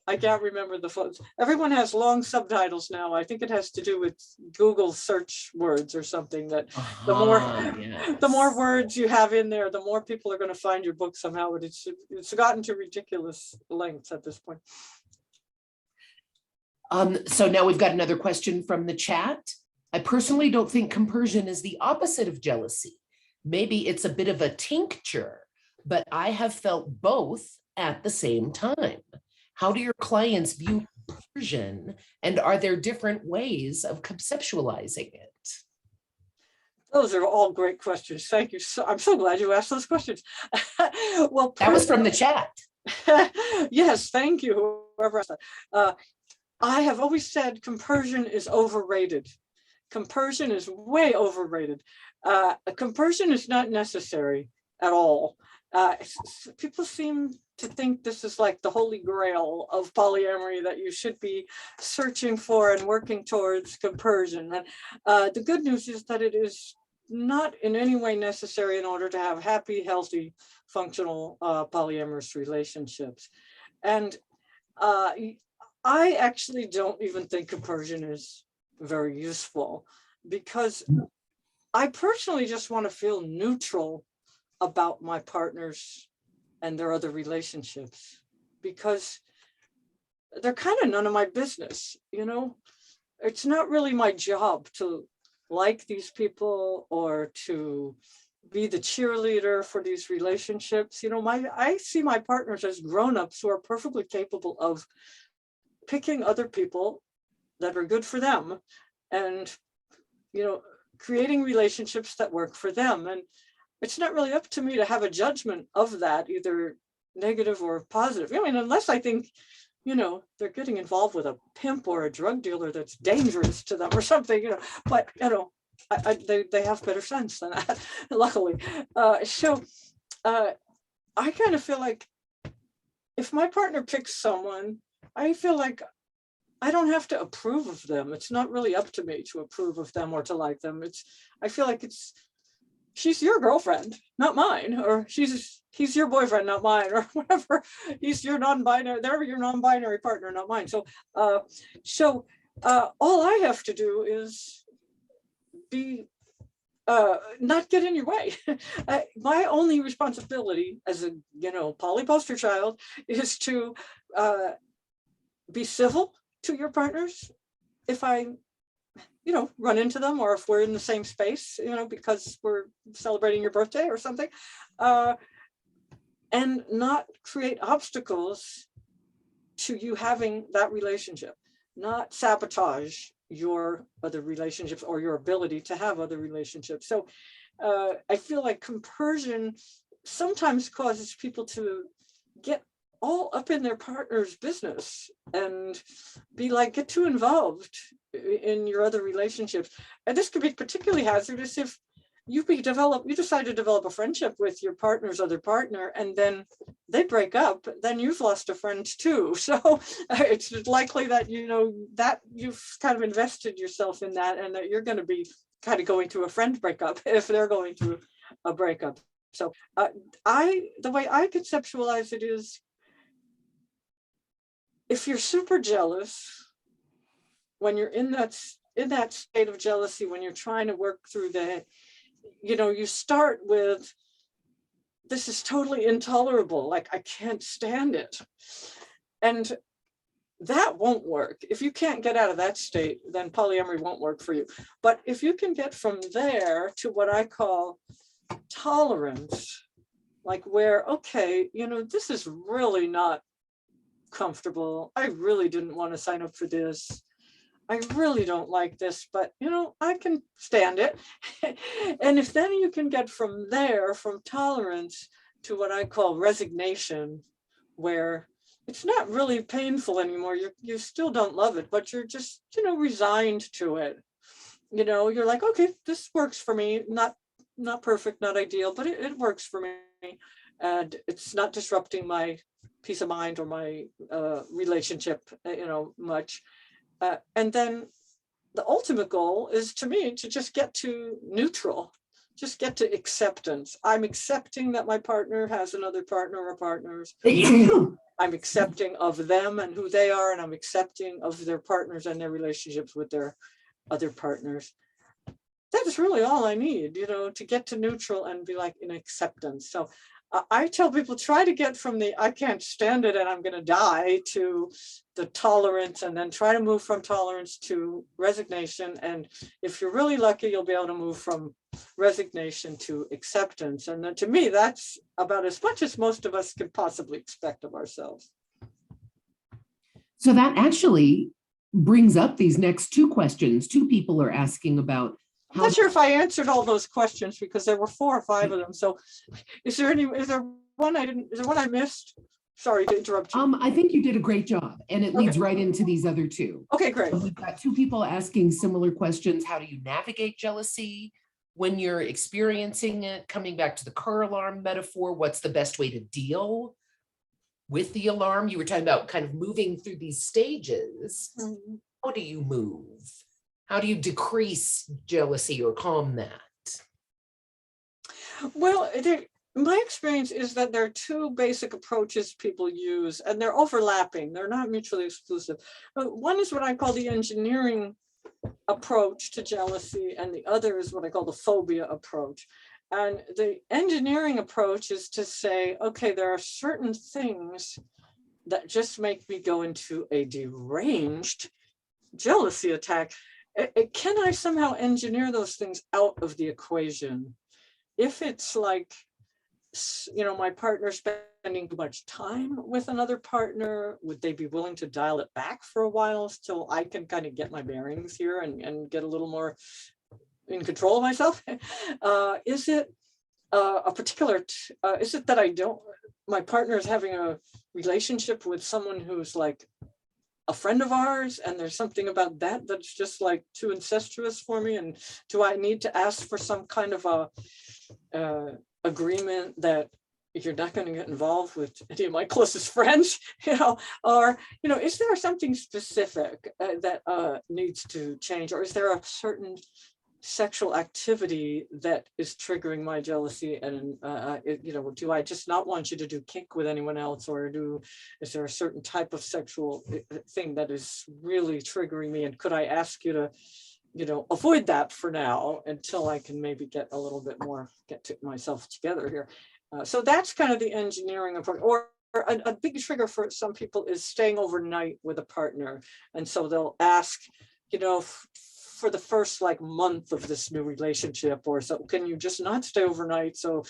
I can't remember the photos. Everyone has long subtitles now. I think it has to do with Google search words or something, that the more words you have in there, the more people are going to find your book somehow. But it's gotten to ridiculous lengths at this point. So now we've got another question from the chat. I personally don't think compersion is the opposite of jealousy. Maybe it's a bit of a tincture, but I have felt both at the same time. How do your clients view compersion, and are there different ways of conceptualizing it? Those are all great questions. Thank you. I'm so glad you asked those questions. Well, that was from the chat. Yes, thank you. Whoever asked that. I have always said compersion is overrated. Compersion is way overrated. Compersion is not necessary at all. People seem to think this is like the holy grail of polyamory that you should be searching for and working towards compersion. And the good news is that it is not in any way necessary in order to have happy, healthy, functional polyamorous relationships. And I actually don't even think compersion is very useful, because I personally just want to feel neutral about my partners and their other relationships, because they're kind of none of my business, you know? It's not really my job to like these people or to be the cheerleader for these relationships. You know, I see my partners as grown-ups who are perfectly capable of picking other people that are good for them and, you know, creating relationships that work for them. And it's not really up to me to have a judgment of that, either negative or positive. I mean, unless I think, you know, they're getting involved with a pimp or a drug dealer that's dangerous to them or something, you know, but, you know, they have better sense than that, luckily. I kind of feel like if my partner picks someone, I feel like I don't have to approve of them. It's not really up to me to approve of them or to like them. I feel like she's your girlfriend, not mine, or he's your boyfriend, not mine, or whatever. He's your non-binary, they're your non-binary partner, not mine. So all I have to do is be not get in your way. My only responsibility as a, you know, poly poster child is to be civil to your partners if I, you know, run into them, or if we're in the same space, you know, because we're celebrating your birthday or something, and not create obstacles to you having that relationship, not sabotage your other relationships or your ability to have other relationships. So I feel like compersion sometimes causes people to get all up in their partner's business and be like, get too involved in your other relationships. And this could be particularly hazardous if you decide to develop a friendship with your partner's other partner, and then they break up, then you've lost a friend too. So it's likely that, you know, that you've kind of invested yourself in that, and that you're going to be kind of going through a friend breakup if they're going through a breakup. So the way I conceptualize it is, if you're super jealous, when you're in that state of jealousy, when you're trying to work through that, you know, you start with, this is totally intolerable, like I can't stand it. And that won't work. If you can't get out of that state, then polyamory won't work for you. But if you can get from there to what I call tolerance, like where, okay, you know, this is really not comfortable. I really didn't want to sign up for this. I really don't like this, but, you know, I can stand it. And if then you can get from there, from tolerance to what I call resignation, where it's not really painful anymore. You still don't love it, but you're just, you know, resigned to it. You know, you're like, okay, this works for me. Not perfect, not ideal, but it works for me. And it's not disrupting my peace of mind or my relationship, you know, much. And then the ultimate goal is, to me, to just get to neutral, just get to acceptance. I'm accepting that my partner has another partner or partners. I'm accepting of them and who they are, and I'm accepting of their partners and their relationships with their other partners. That is really all I need, you know, to get to neutral and be like in acceptance. So I tell people, try to get from the I can't stand it and I'm going to die to the tolerance, and then try to move from tolerance to resignation. And if you're really lucky, you'll be able to move from resignation to acceptance. And then, to me, that's about as much as most of us can possibly expect of ourselves. So that actually brings up these next two questions. Two people are asking about. I'm not sure if I answered all those questions, because there were 4 or 5 of them. So is there one I missed? Sorry to interrupt you. I think you did a great job, and it leads right into these other two. Okay, great. So we've got 2 people asking similar questions. How do you navigate jealousy when you're experiencing it? Coming back to the car alarm metaphor, what's the best way to deal with the alarm? You were talking about kind of moving through these stages. Mm-hmm. How do you move? How do you decrease jealousy or calm that? Well, My experience is that there are two basic approaches people use, and they're overlapping. They're not mutually exclusive. One is what I call the engineering approach to jealousy, and the other is what I call the phobia approach. And the engineering approach is to say, okay, there are certain things that just make me go into a deranged jealousy attack. Can I somehow engineer those things out of the equation? If it's like, my partner spending too much time with another partner, would they be willing to dial it back for a while so I can kind of get my bearings here and get a little more in control of myself? Is it a particular, is it that my partner is having a relationship with someone who's like a friend of ours, and there's something about that that's just like too incestuous for me? And do I need to ask for some kind of a agreement that you're not going to get involved with any of my closest friends, or, is there something specific that needs to change, or is there a certain sexual activity that is triggering my jealousy? And do I just not want you to do kink with anyone else, or is there a certain type of sexual thing that is really triggering me, and could I ask you to avoid that for now until I can maybe get a little bit more, myself together here. So that's kind of the engineering approach. Or a big trigger for some people is staying overnight with a partner. And so they'll ask, for the first month of this new relationship or so, can you just not stay overnight? So,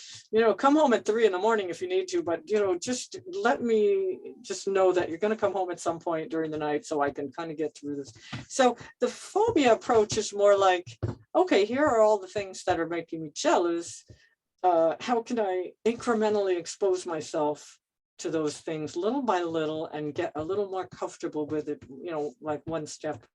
come home at 3 a.m. if you need to, but, just let me just know that you're going to come home at some point during the night so I can kind of get through this. So the phobia approach is more like, okay, here are all the things that are making me jealous. How can I incrementally expose myself to those things little by little and get a little more comfortable with it, like one step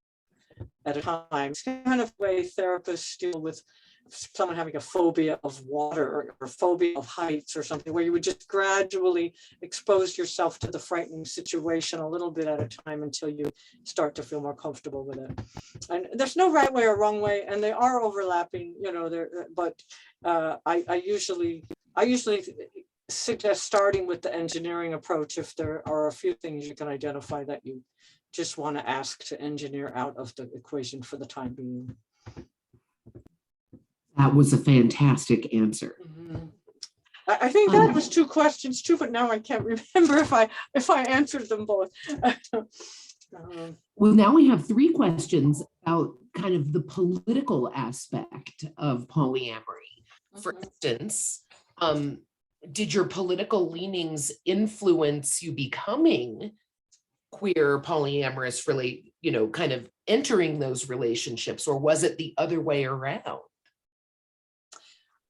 at a time? It's kind of way therapists deal with someone having a phobia of water or phobia of heights or something, where you would just gradually expose yourself to the frightening situation a little bit at a time until you start to feel more comfortable with it. And there's no right way or wrong way, and they are overlapping, but I usually suggest starting with the engineering approach if there are a few things you can identify that you just want to ask to engineer out of the equation for the time being. That was a fantastic answer. Mm-hmm. I think that was 2 questions too, but now I can't remember if I answered them both. Well, now we have 3 questions about kind of the political aspect of polyamory. For instance, did your political leanings influence you becoming queer, polyamorous, kind of entering those relationships, or was it the other way around?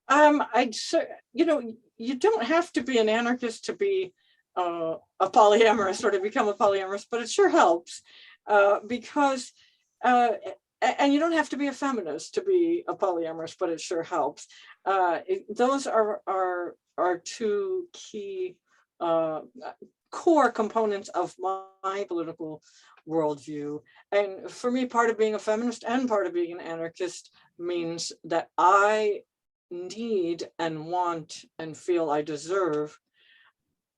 I'd say, you don't have to be an anarchist to be a polyamorous or to become a polyamorous, but it sure helps because, and you don't have to be a feminist to be a polyamorous, but it sure helps. Those are 2 key core components of my political worldview. And for me, part of being a feminist and part of being an anarchist means that I need and want and feel I deserve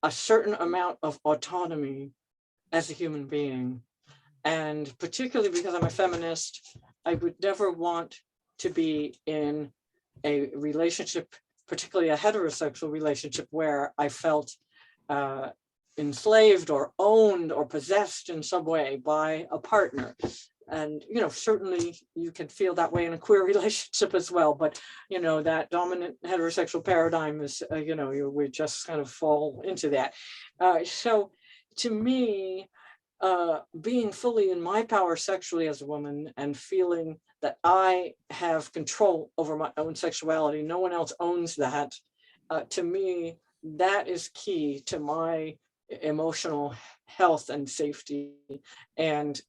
a certain amount of autonomy as a human being. And particularly because I'm a feminist, I would never want to be in a relationship, particularly a heterosexual relationship, where I felt enslaved or owned or possessed in some way by a partner. And, certainly you can feel that way in a queer relationship as well. But, that dominant heterosexual paradigm is, we just kind of fall into that. So to me, being fully in my power sexually as a woman and feeling that I have control over my own sexuality, no one else owns that, to me, that is key to my emotional health and safety. And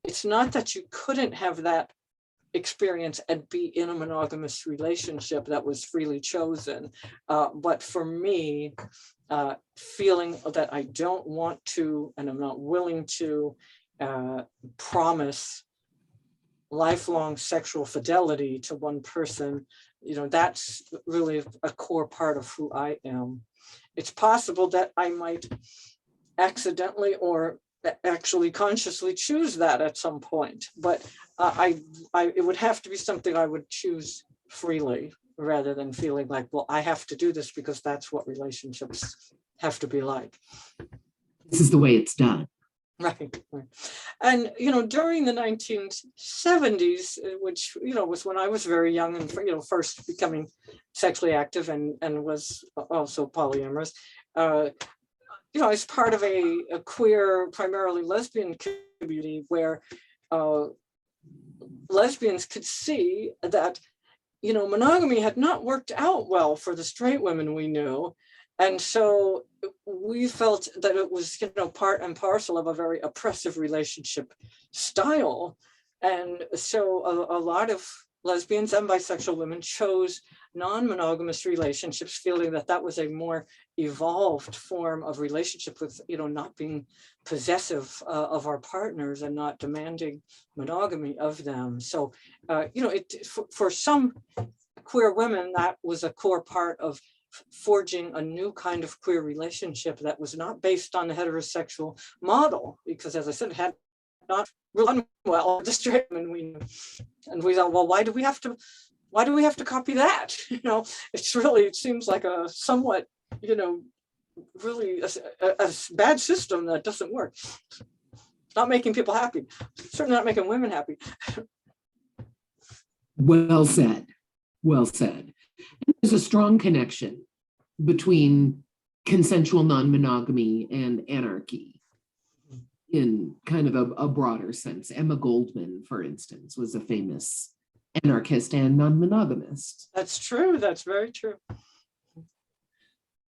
it's not that you couldn't have that experience and be in a monogamous relationship that was freely chosen. But for me, feeling that I don't want to, and I'm not willing to promise lifelong sexual fidelity to one person that's really a core part of who I am. It's possible that I might accidentally or actually consciously choose that at some point, but it would have to be something I would choose freely, rather than feeling like, well, I have to do this because that's what relationships have to be like. This is the way it's done. Right. And, during the 1970s, which, was when I was very young and, first becoming sexually active and was also polyamorous, I was part of a queer, primarily lesbian community where lesbians could see that, monogamy had not worked out well for the straight women we knew. And so we felt that it was, part and parcel of a very oppressive relationship style. And so a lot of lesbians and bisexual women chose non-monogamous relationships, feeling that that was a more evolved form of relationship with, not being possessive of our partners and not demanding monogamy of them. So, for some queer women, that was a core part of forging a new kind of queer relationship that was not based on the heterosexual model, because, as I said, it had not run well the straight men we knew. And we thought, well, why do we have to copy that? It seems like a somewhat, really a bad system that doesn't work. It's not making people happy. Certainly not making women happy. Well said. Well said. There's a strong connection between consensual non-monogamy and anarchy in kind of a broader sense. Emma Goldman, for instance, was a famous anarchist and non-monogamist. That's true. That's very true.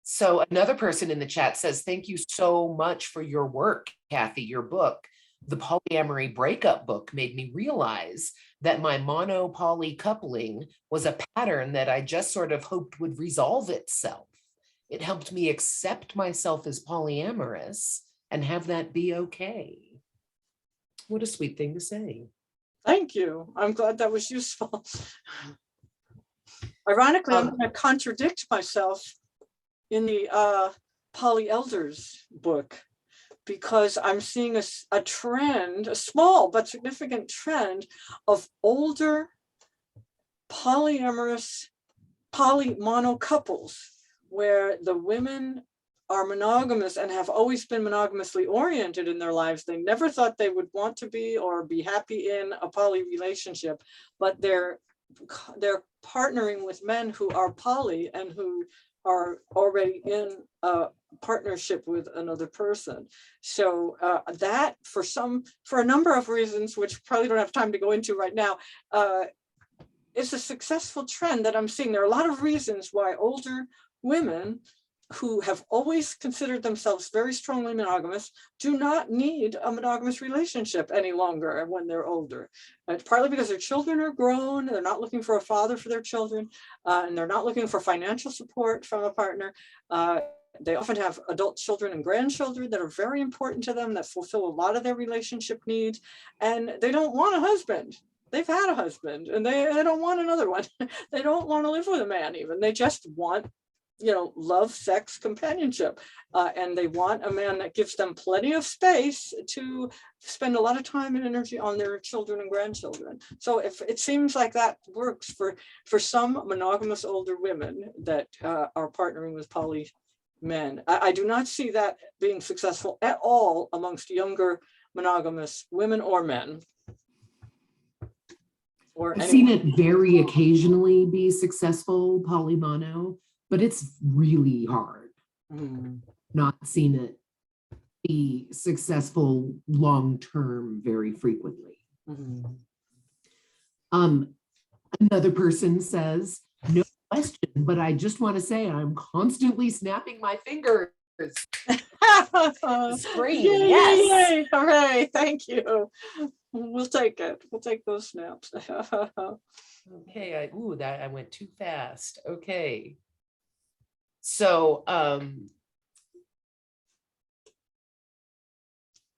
So another person in the chat says, thank you so much for your work, Kathy. Your book, The Polyamory Breakup Book, made me realize that my mono-poly coupling was a pattern that I just sort of hoped would resolve itself. It helped me accept myself as polyamorous and have that be okay. What a sweet thing to say. Thank you. I'm glad that was useful. Ironically, I'm going to contradict myself in the Poly Elders book, because I'm seeing a trend, a small but significant trend of older polyamorous mono couples, where the women are monogamous and have always been monogamously oriented in their lives. They never thought they would want to be or be happy in a poly relationship, but they're partnering with men who are poly and who are already in a partnership with another person. So that for a number of reasons, which probably don't have time to go into right now, it's a successful trend that I'm seeing. There are a lot of reasons why older women who have always considered themselves very strongly monogamous do not need a monogamous relationship any longer when they're older. It's partly because their children are grown, they're not looking for a father for their children, and they're not looking for financial support from a partner. They often have adult children and grandchildren that are very important to them, that fulfill a lot of their relationship needs, and they don't want a husband. They've had a husband and they don't want another one. They don't want to live with a man even. They just want, love, sex, companionship. And they want a man that gives them plenty of space to spend a lot of time and energy on their children and grandchildren. So if it seems like that works for some monogamous older women that are partnering with poly men, I do not see that being successful at all amongst younger monogamous women or men. I've seen it very occasionally be successful, polymono, but it's really hard. Not seen it be successful long-term very frequently. Another person says, no question, but I just want to say I'm constantly snapping my fingers. Screen, yay, yes. yay, yay. Hooray, thank you. We'll take it. We'll take those snaps. Okay, I went too fast. Okay. So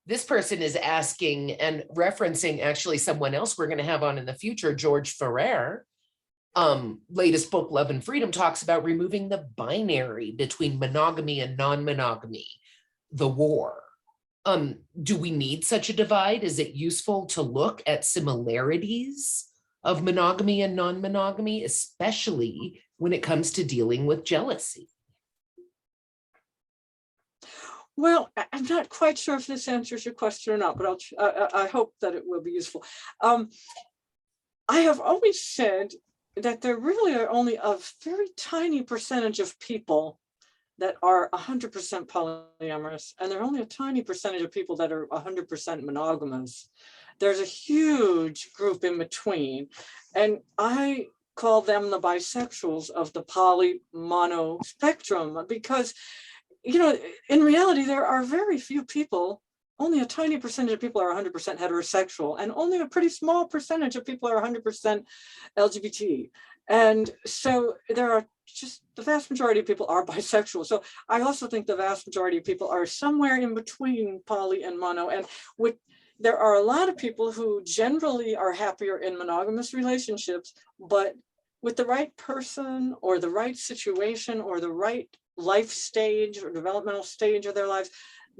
this person is asking and referencing actually someone else we're going to have on in the future, George Ferrer, latest book, Love and Freedom, talks about removing the binary between monogamy and non-monogamy, the war. Do we need such a divide? Is it useful to look at similarities of monogamy and non-monogamy, especially when it comes to dealing with jealousy? Well, I'm not quite sure if this answers your question or not, but I hope that it will be useful. I have always said that there really are only a very tiny percentage of people that are 100% polyamorous, and there are only a tiny percentage of people that are 100% monogamous. There's a huge group in between, and I call them the bisexuals of the poly-mono spectrum, because, you know, in reality, there are very few people, only a tiny percentage of people are 100% heterosexual, and only a pretty small percentage of people are 100% LGBT. And so there are just the vast majority of people are bisexual. So I also think the vast majority of people are somewhere in between poly and mono. And there are a lot of people who generally are happier in monogamous relationships, but with the right person or the right situation or the right life stage or developmental stage of their lives,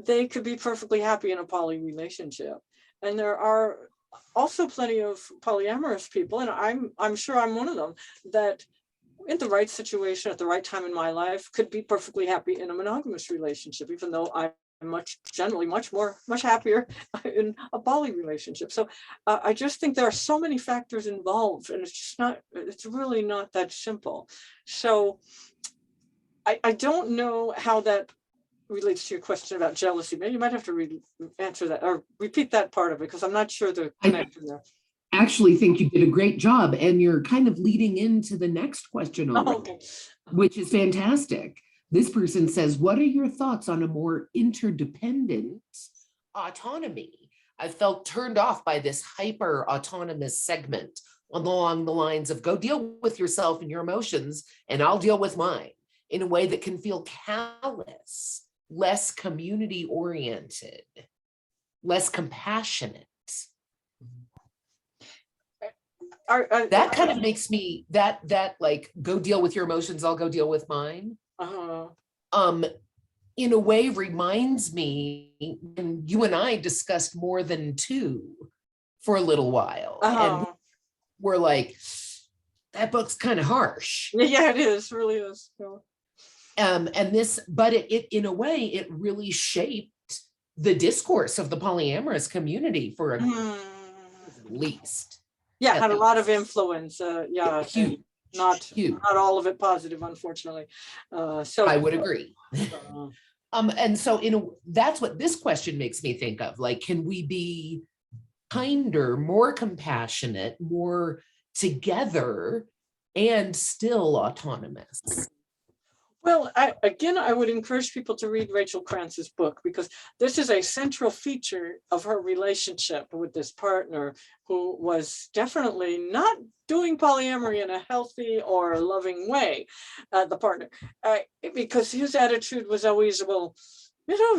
they could be perfectly happy in a poly relationship. And there are also plenty of polyamorous people, and I'm sure I'm one of them, that in the right situation at the right time in my life could be perfectly happy in a monogamous relationship, even though I'm generally much happier in a poly relationship. So I just think there are so many factors involved, and it's really not that simple. So I don't know how that relates to your question about jealousy. Maybe you might have to answer that or repeat that part of it, because I'm not sure the connection there. Actually think you did a great job, and you're kind of leading into the next question already, Okay. which is fantastic. This person says, what are your thoughts on a more interdependent autonomy? I felt turned off by this hyper autonomous segment along the lines of go deal with yourself and your emotions, and I'll deal with mine, in a way that can feel callous, less community oriented, less compassionate. That kind of makes me that like go deal with your emotions, I'll go deal with mine. In a way reminds me when you and I discussed More Than Two for a little while, and we're like, that book's kind of harsh. Yeah, it is, really is. And this, but it in a way, it really shaped the discourse of the polyamorous community for at least. Yeah, had a lot of influence. Yeah, huge, not all of it positive, unfortunately. So I would agree. And so that's what this question makes me think of. Like, can we be kinder, more compassionate, more together, and still autonomous? Well, I would encourage people to read Rachel Kranz's book, because this is a central feature of her relationship with this partner who was definitely not doing polyamory in a healthy or loving way, the partner, because his attitude was always, well,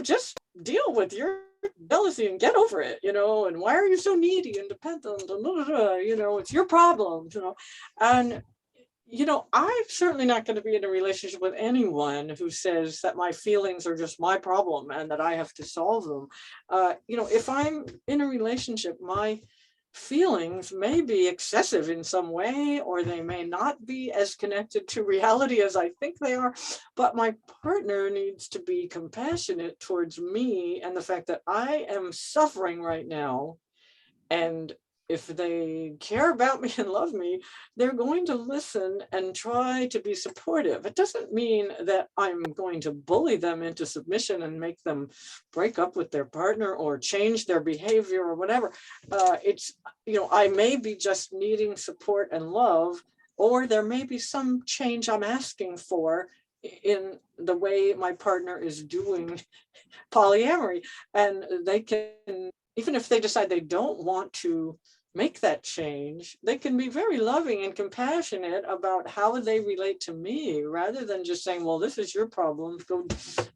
just deal with your jealousy and get over it, and why are you so needy and dependent, and it's your problem, and I'm certainly not going to be in a relationship with anyone who says that my feelings are just my problem and that I have to solve them. If I'm in a relationship, my feelings may be excessive in some way, or they may not be as connected to reality as I think they are, but my partner needs to be compassionate towards me and the fact that I am suffering right now. And if they care about me and love me, they're going to listen and try to be supportive. It doesn't mean that I'm going to bully them into submission and make them break up with their partner or change their behavior or whatever. I may be just needing support and love, or there may be some change I'm asking for in the way my partner is doing polyamory. And they can, even if they decide they don't want to make that change, they can be very loving and compassionate about how they relate to me, rather than just saying, well, this is your problem, go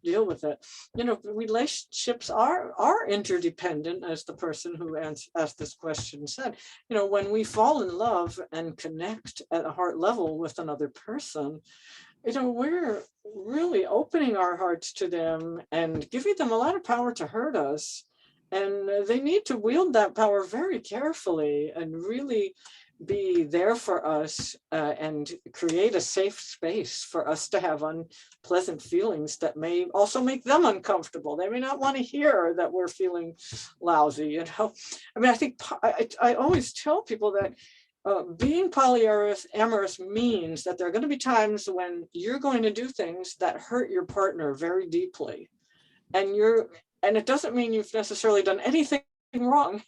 deal with it. You know, relationships are interdependent, as the person who asked this question said. You know, when we fall in love and connect at a heart level with another person, you know, we're really opening our hearts to them and giving them a lot of power to hurt us. And they need to wield that power very carefully and really be there for us, and create a safe space for us to have unpleasant feelings that may also make them uncomfortable. They may not want to hear that we're feeling lousy, you know. I mean, I think I always tell people that being polyamorous means that there are going to be times when you're going to do things that hurt your partner very deeply. And it doesn't mean you've necessarily done anything wrong.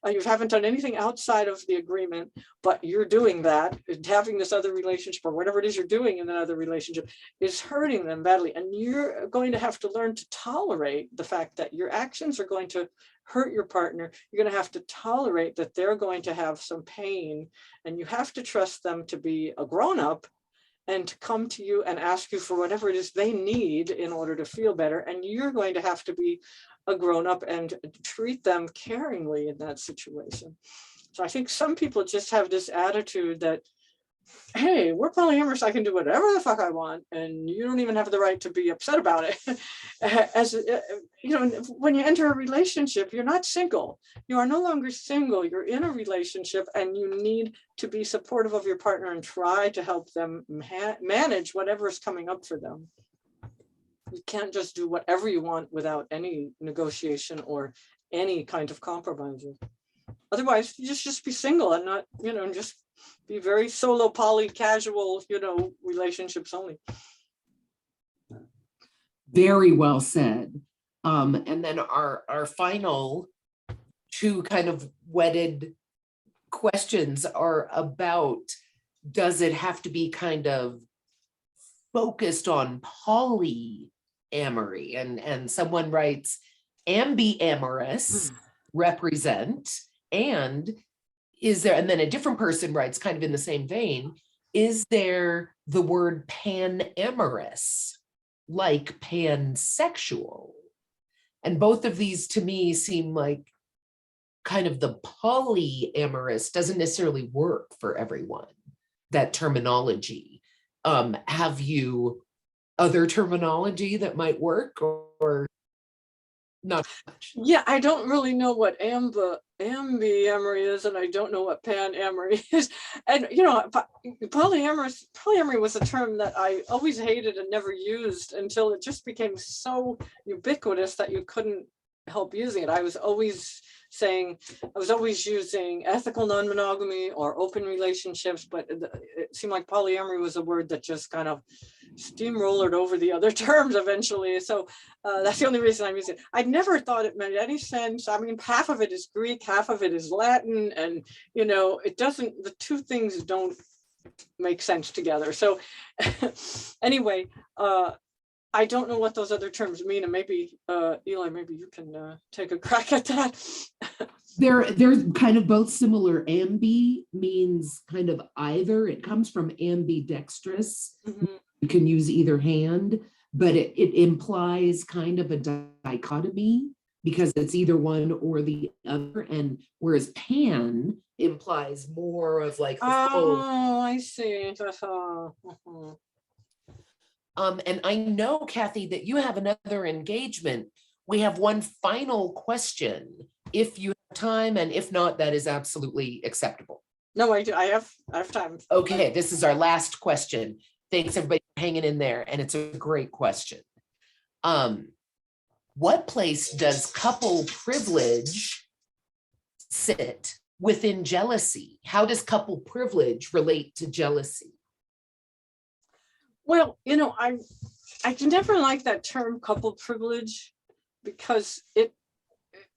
You haven't done anything outside of the agreement, but you're doing that, having this other relationship or whatever it is you're doing in another relationship is hurting them badly. And you're going to have to learn to tolerate the fact that your actions are going to hurt your partner. You're going to have to tolerate that they're going to have some pain, and you have to trust them to be a grown-up and to come to you and ask you for whatever it is they need in order to feel better. And you're going to have to be a grown-up and treat them caringly in that situation. So I think some people just have this attitude that, hey, we're polyamorous, I can do whatever the fuck I want, and you don't even have the right to be upset about it. As you know, when you enter a relationship, you're not single. You are no longer single. You're in a relationship, and you need to be supportive of your partner and try to help them manage whatever is coming up for them. You can't just do whatever you want without any negotiation or any kind of compromising. Otherwise, you just be single and not, you know, just be very solo, poly, casual, you know, relationships only. Very well said. And then our final two kind of wedded questions are about, does it have to be kind of focused on polyamory? And someone writes, ambiamorous represent, and is there, and then a different person writes kind of in the same vein, is there the word panamorous, like pansexual? And both of these to me seem like kind of the polyamorous doesn't necessarily work for everyone, that terminology. Have you other terminology that might work, or not much? Yeah, I don't really know what ambiemory is, and I don't know what panamory is. And you know, polyamory was a term that I always hated and never used until it just became so ubiquitous that you couldn't help using it. I was always using ethical non-monogamy or open relationships, but it seemed like polyamory was a word that just kind of steamrollered over the other terms eventually. So that's the only reason I'm using it. I never thought it made any sense. I mean, half of it is Greek, half of it is Latin, and you know, the two things don't make sense together. So anyway, I don't know what those other terms mean, and maybe Eli, maybe you can take a crack at that. They're kind of both similar. Ambi means kind of either. It comes from ambidextrous. Mm-hmm. You can use either hand, but it implies kind of a dichotomy because it's either one or the other. And whereas pan implies more of like the full. Oh, I see. Uh-huh. And I know, Kathy, that you have another engagement. We have one final question, if you have time, and if not, that is absolutely acceptable. No, I do. I have time. Okay, this is our last question. Thanks everybody for hanging in there, and it's a great question. What place does couple privilege sit within jealousy? How does couple privilege relate to jealousy? Well, you know, I can never like that term couple privilege because it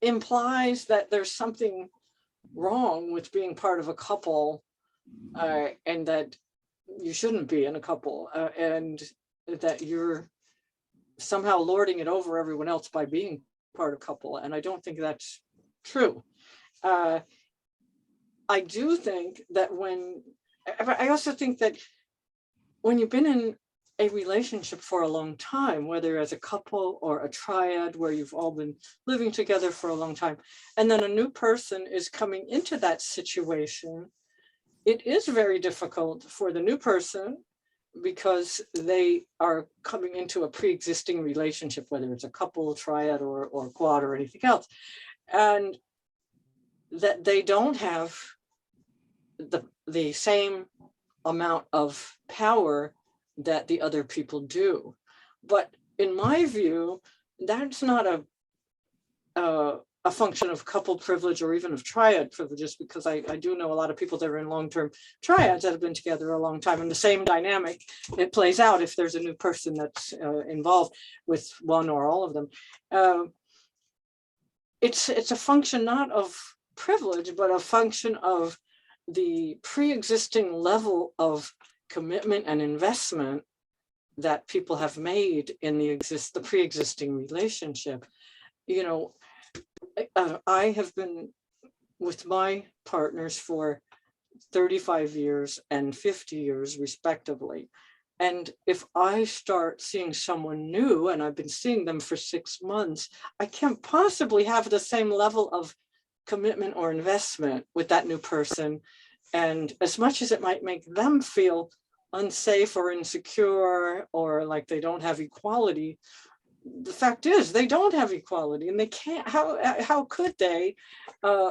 implies that there's something wrong with being part of a couple, and that you shouldn't be in a couple, and that you're somehow lording it over everyone else by being part of a couple. And I don't think that's true. I do think that I also think that when you've been in a relationship for a long time, whether as a couple or a triad where you've all been living together for a long time, and then a new person is coming into that situation, it is very difficult for the new person because they are coming into a pre-existing relationship, whether it's a couple, triad, or quad, or anything else, and that they don't have the same amount of power that the other people do. But in my view, that's not a function of couple privilege or even of triad privileges, because I do know a lot of people that are in long-term triads that have been together a long time, and the same dynamic, it plays out if there's a new person that's involved with one or all of them. It's a function not of privilege, but a function of the pre-existing level of commitment and investment that people have made in the pre-existing relationship. You know, I have been with my partners for 35 years and 50 years respectively. And if I start seeing someone new and I've been seeing them for 6 months, I can't possibly have the same level of commitment or investment with that new person. And as much as it might make them feel unsafe or insecure or like they don't have equality, the fact is they don't have equality, and they can't. How could they?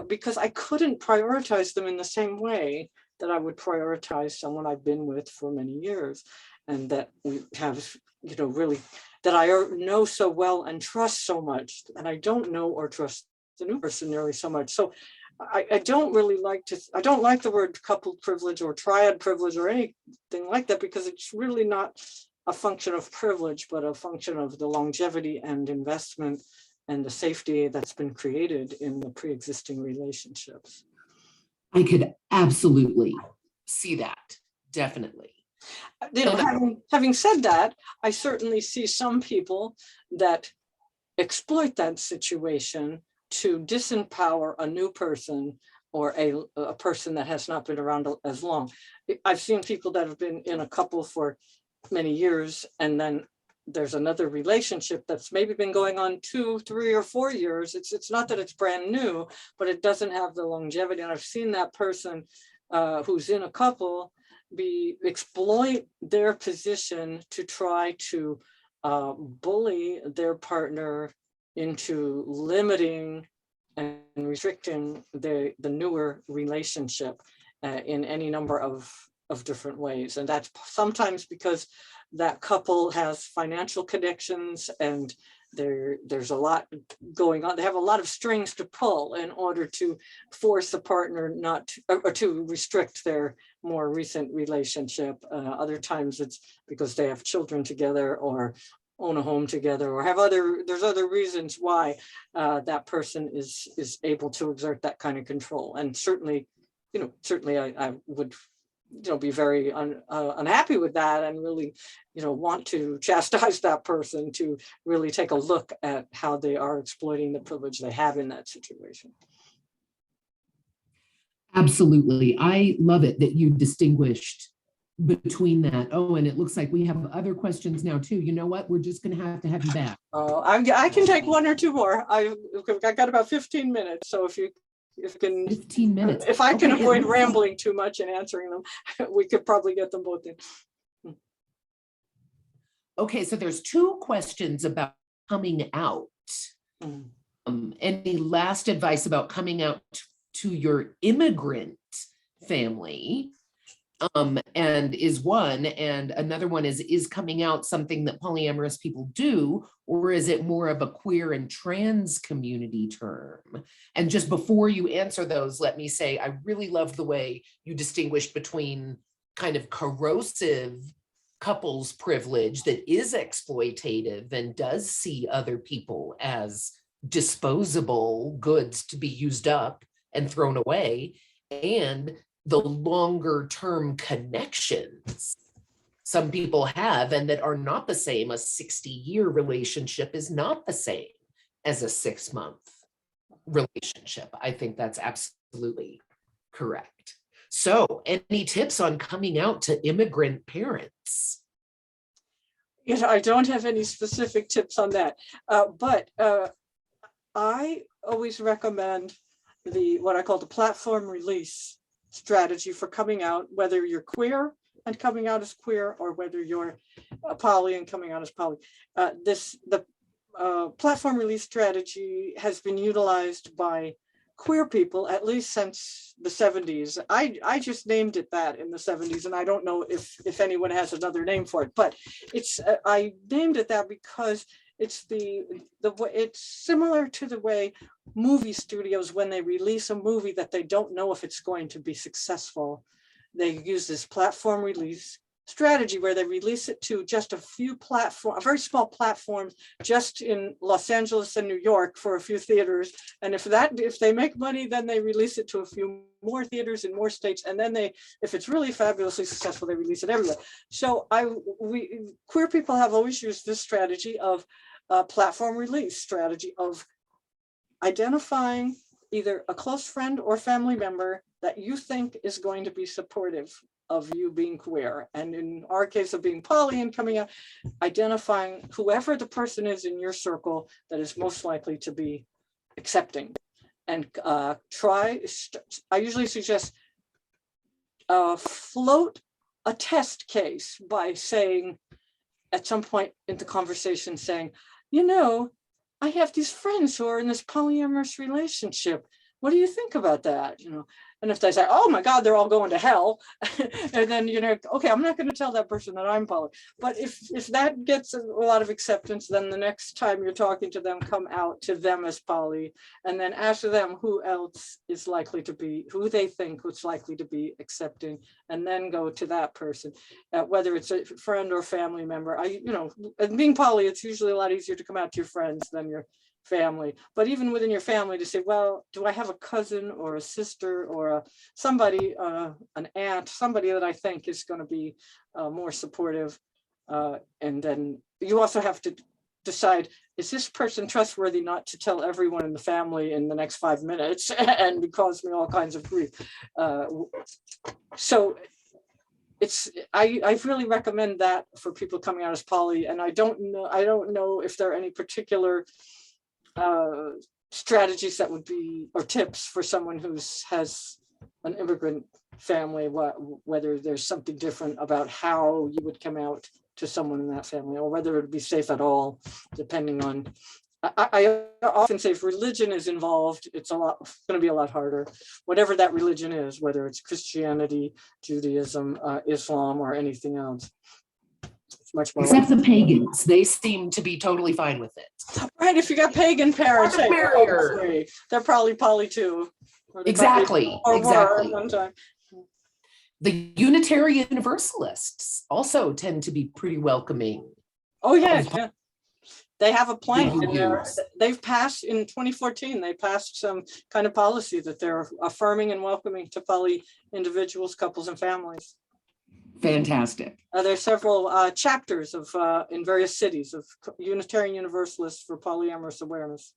Because I couldn't prioritize them in the same way that I would prioritize someone I've been with for many years, and that we have, you know, really, that I know so well and trust so much, and I don't know or trust the new person nearly so much. So I don't really like I don't like the word couple privilege or triad privilege or anything like that, because it's really not a function of privilege, but a function of the longevity and investment and the safety that's been created in the pre-existing relationships. I could absolutely see that, definitely. You know, having said that, I certainly see some people that exploit that situation to disempower a new person or a person that has not been around as long. I've seen people that have been in a couple for many years, and then there's another relationship that's maybe been going on 2, 3, or 4 years. It's not that it's brand new, but it doesn't have the longevity. And I've seen that person who's in a couple exploit their position to try to bully their partner into limiting and restricting the newer relationship in any number of different ways. And that's sometimes because that couple has financial connections, and there's a lot going on. They have a lot of strings to pull in order to force a partner not to, or to restrict their more recent relationship. Other times it's because they have children together or own a home together, or have there's other reasons why that person is able to exert that kind of control. And certainly I would be very unhappy with that, and really want to chastise that person to really take a look at how they are exploiting the privilege they have in that situation. Absolutely. I love it that you distinguished between that. Oh, and it looks like we have other questions now too. You know what? We're just going to have you back. Oh, I can take 1 or 2 more. I got about 15 minutes. So if you can 15 minutes. If I can avoid rambling too much and answering them, we could probably get them both in. Okay, so there's 2 questions about coming out. Any last advice about coming out to your immigrant family? And is one, and another one is coming out something that polyamorous people do, or is it more of a queer and trans community term? And just before you answer those, let me say, I really love the way you distinguished between kind of corrosive couples privilege that is exploitative and does see other people as disposable goods to be used up and thrown away, and the longer term connections some people have and that are not the same. A 60-year relationship is not the same as a 6-month relationship. I think that's absolutely Correct. So any tips on coming out to immigrant parents? You know, I don't have any specific tips on that, but I always recommend what I call the platform release strategy for coming out, whether you're queer and coming out as queer, or whether you're poly and coming out as poly. The platform release strategy has been utilized by queer people at least since the 70s. I just named it that in the 70s, and I don't know if anyone has another name for it, but it's I named it that because it's it's similar to the way movie studios, when they release a movie that they don't know if it's going to be successful, they use this platform release strategy where they release it to just a few platforms, very small platforms, just in Los Angeles and New York for a few theaters. And if they make money, then they release it to a few more theaters in more states. And then if it's really fabulously successful, they release it everywhere. So queer people have always used this strategy of platform release strategy of identifying either a close friend or family member that you think is going to be supportive of you being queer, and in our case of being poly and coming out, identifying whoever the person is in your circle that is most likely to be accepting, and I usually suggest float a test case by saying at some point in the conversation, saying, you know, I have these friends who are in this polyamorous relationship. What do you think about that? You know, and if they say, oh my God, they're all going to hell, and then, you know, okay, I'm not going to tell that person that I'm poly. But if that gets a lot of acceptance, then the next time you're talking to them, come out to them as poly, and then ask them who else is likely to be, who they think was likely to be accepting, and then go to that person, whether it's a friend or family member. You know, and being poly, it's usually a lot easier to come out to your friends than your family, but even within your family, to say, well, do I have a cousin or a sister or somebody, an aunt, somebody that I think is going to be more supportive, and then you also have to decide, is this person trustworthy not to tell everyone in the family in the next 5 minutes and cause me all kinds of grief? So I really recommend that for people coming out as poly, and I don't know if there are any particular strategies that would be, or tips for someone who has an immigrant family, whether there's something different about how you would come out to someone in that family, or whether it would be safe at all, depending on, I often say if religion is involved, it's going to be a lot harder, whatever that religion is, whether it's Christianity, Judaism, Islam, or anything else. Much more except the pagans, they seem to be totally fine with it. Right, if you got pagan parents, hey, they're probably poly too. Exactly. One time. The Unitarian Universalists also tend to be pretty welcoming. Oh yeah. They have a plan. They've passed in 2014. They passed some kind of policy that they're affirming and welcoming to poly individuals, couples, and families. Fantastic. There's several chapters of in various cities of Unitarian Universalists for polyamorous awareness.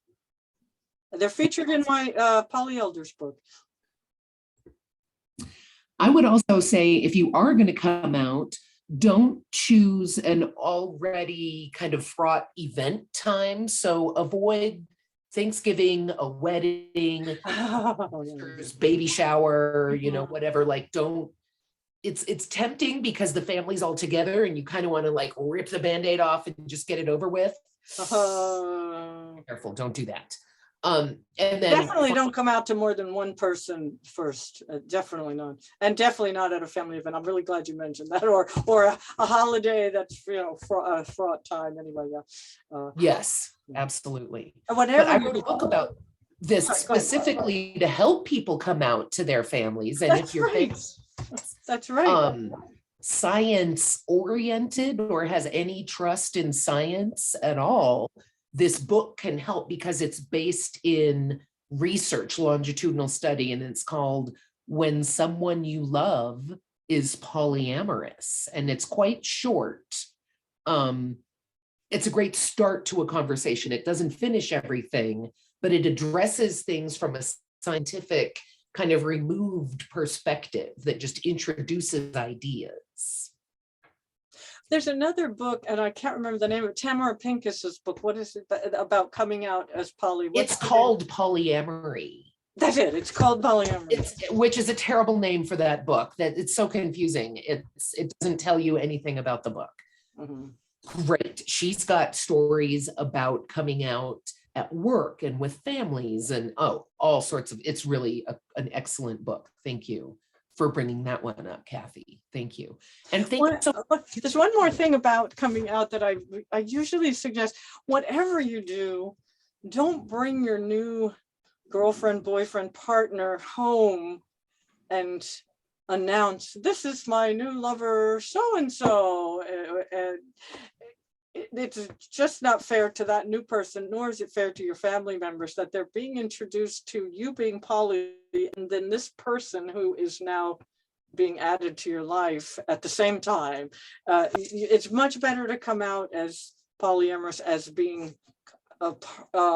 They're featured in my Poly Elders book. I would also say, if you are going to come out, don't choose an already kind of fraught event time. So avoid Thanksgiving, a wedding, baby shower, you know, whatever. Like, don't. It's tempting because the family's all together and you kind of want to like rip the Band-Aid off and just get it over with. Careful, don't do that. And then definitely don't come out to more than one person first. Definitely not, and definitely not at a family event. I'm really glad you mentioned that, or a holiday that's, you know, for a fraught time anyway. Yeah. Yes, absolutely. Whatever. But I wrote a book about this specifically to help people come out to their families, and if you're that's right. Science oriented or has any trust in science at all, this book can help because it's based in research, longitudinal study, and it's called When Someone You Love is Polyamorous, and it's quite short. It's a great start to a conversation. It doesn't finish everything, but it addresses things from a scientific kind of removed perspective that just introduces ideas. There's another book, and I can't remember the name of it, Tamara Pincus's book. What is it about coming out as poly? It's called Polyamory. That's it. It's called Polyamory. Which is a terrible name for that book. That it's so confusing. It doesn't tell you anything about the book. Mhm. Great. She's got stories about coming out at work and with families and all sorts of. It's really an excellent book. Thank you for bringing that one up, Kathy. Thank you. And There's one more thing about coming out that I usually suggest. Whatever you do, don't bring your new girlfriend, boyfriend, partner home and announce, this is my new lover, so-and-so. It's just not fair to that new person, nor is it fair to your family members that they're being introduced to you being poly, and then this person who is now being added to your life at the same time. It's much better to come out as polyamorous, as being a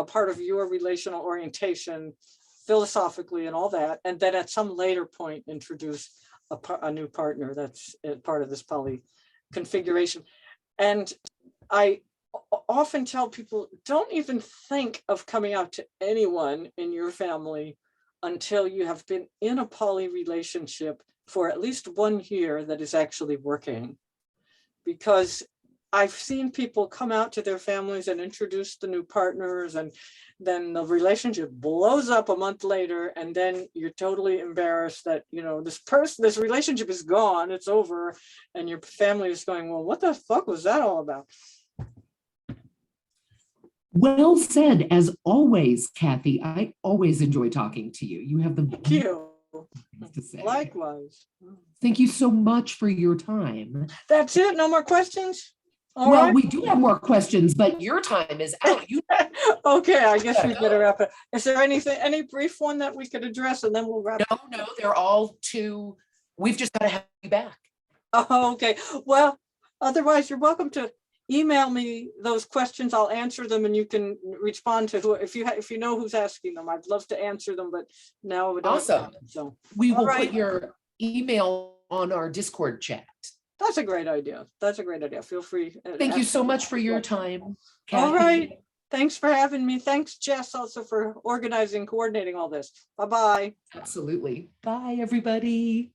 part of your relational orientation philosophically and all that, and then at some later point introduce a new partner that's part of this poly configuration. And I often tell people, don't even think of coming out to anyone in your family until you have been in a poly relationship for at least 1 year that is actually working. Because I've seen people come out to their families and introduce the new partners, and then the relationship blows up a month later, and then you're totally embarrassed that, you know, this relationship is gone, it's over, and your family is going, well, what the fuck was that all about? Well said, as always, Kathy. I always enjoy talking to you. You have the Thank you. to say. Likewise. Thank you so much for your time. That's it. No more questions? All well, right. we do have more questions, but your time is out. Okay, I guess we better wrap it. Is there any brief one that we could address, and then we'll wrap? No, they're all too. We've just got to have you back. Oh, okay. Well, otherwise, you're welcome to email me those questions. I'll answer them, and you can respond to who, if you know who's asking them. I'd love to answer them, but now we don't. Awesome. So we will put your email on our Discord chat. That's a great idea. That's a great idea. Feel free. Thank you so much for your time, Kathy. All right. Thanks for having me. Thanks, Jess, also for organizing, coordinating all this. Bye-bye. Absolutely. Bye, everybody.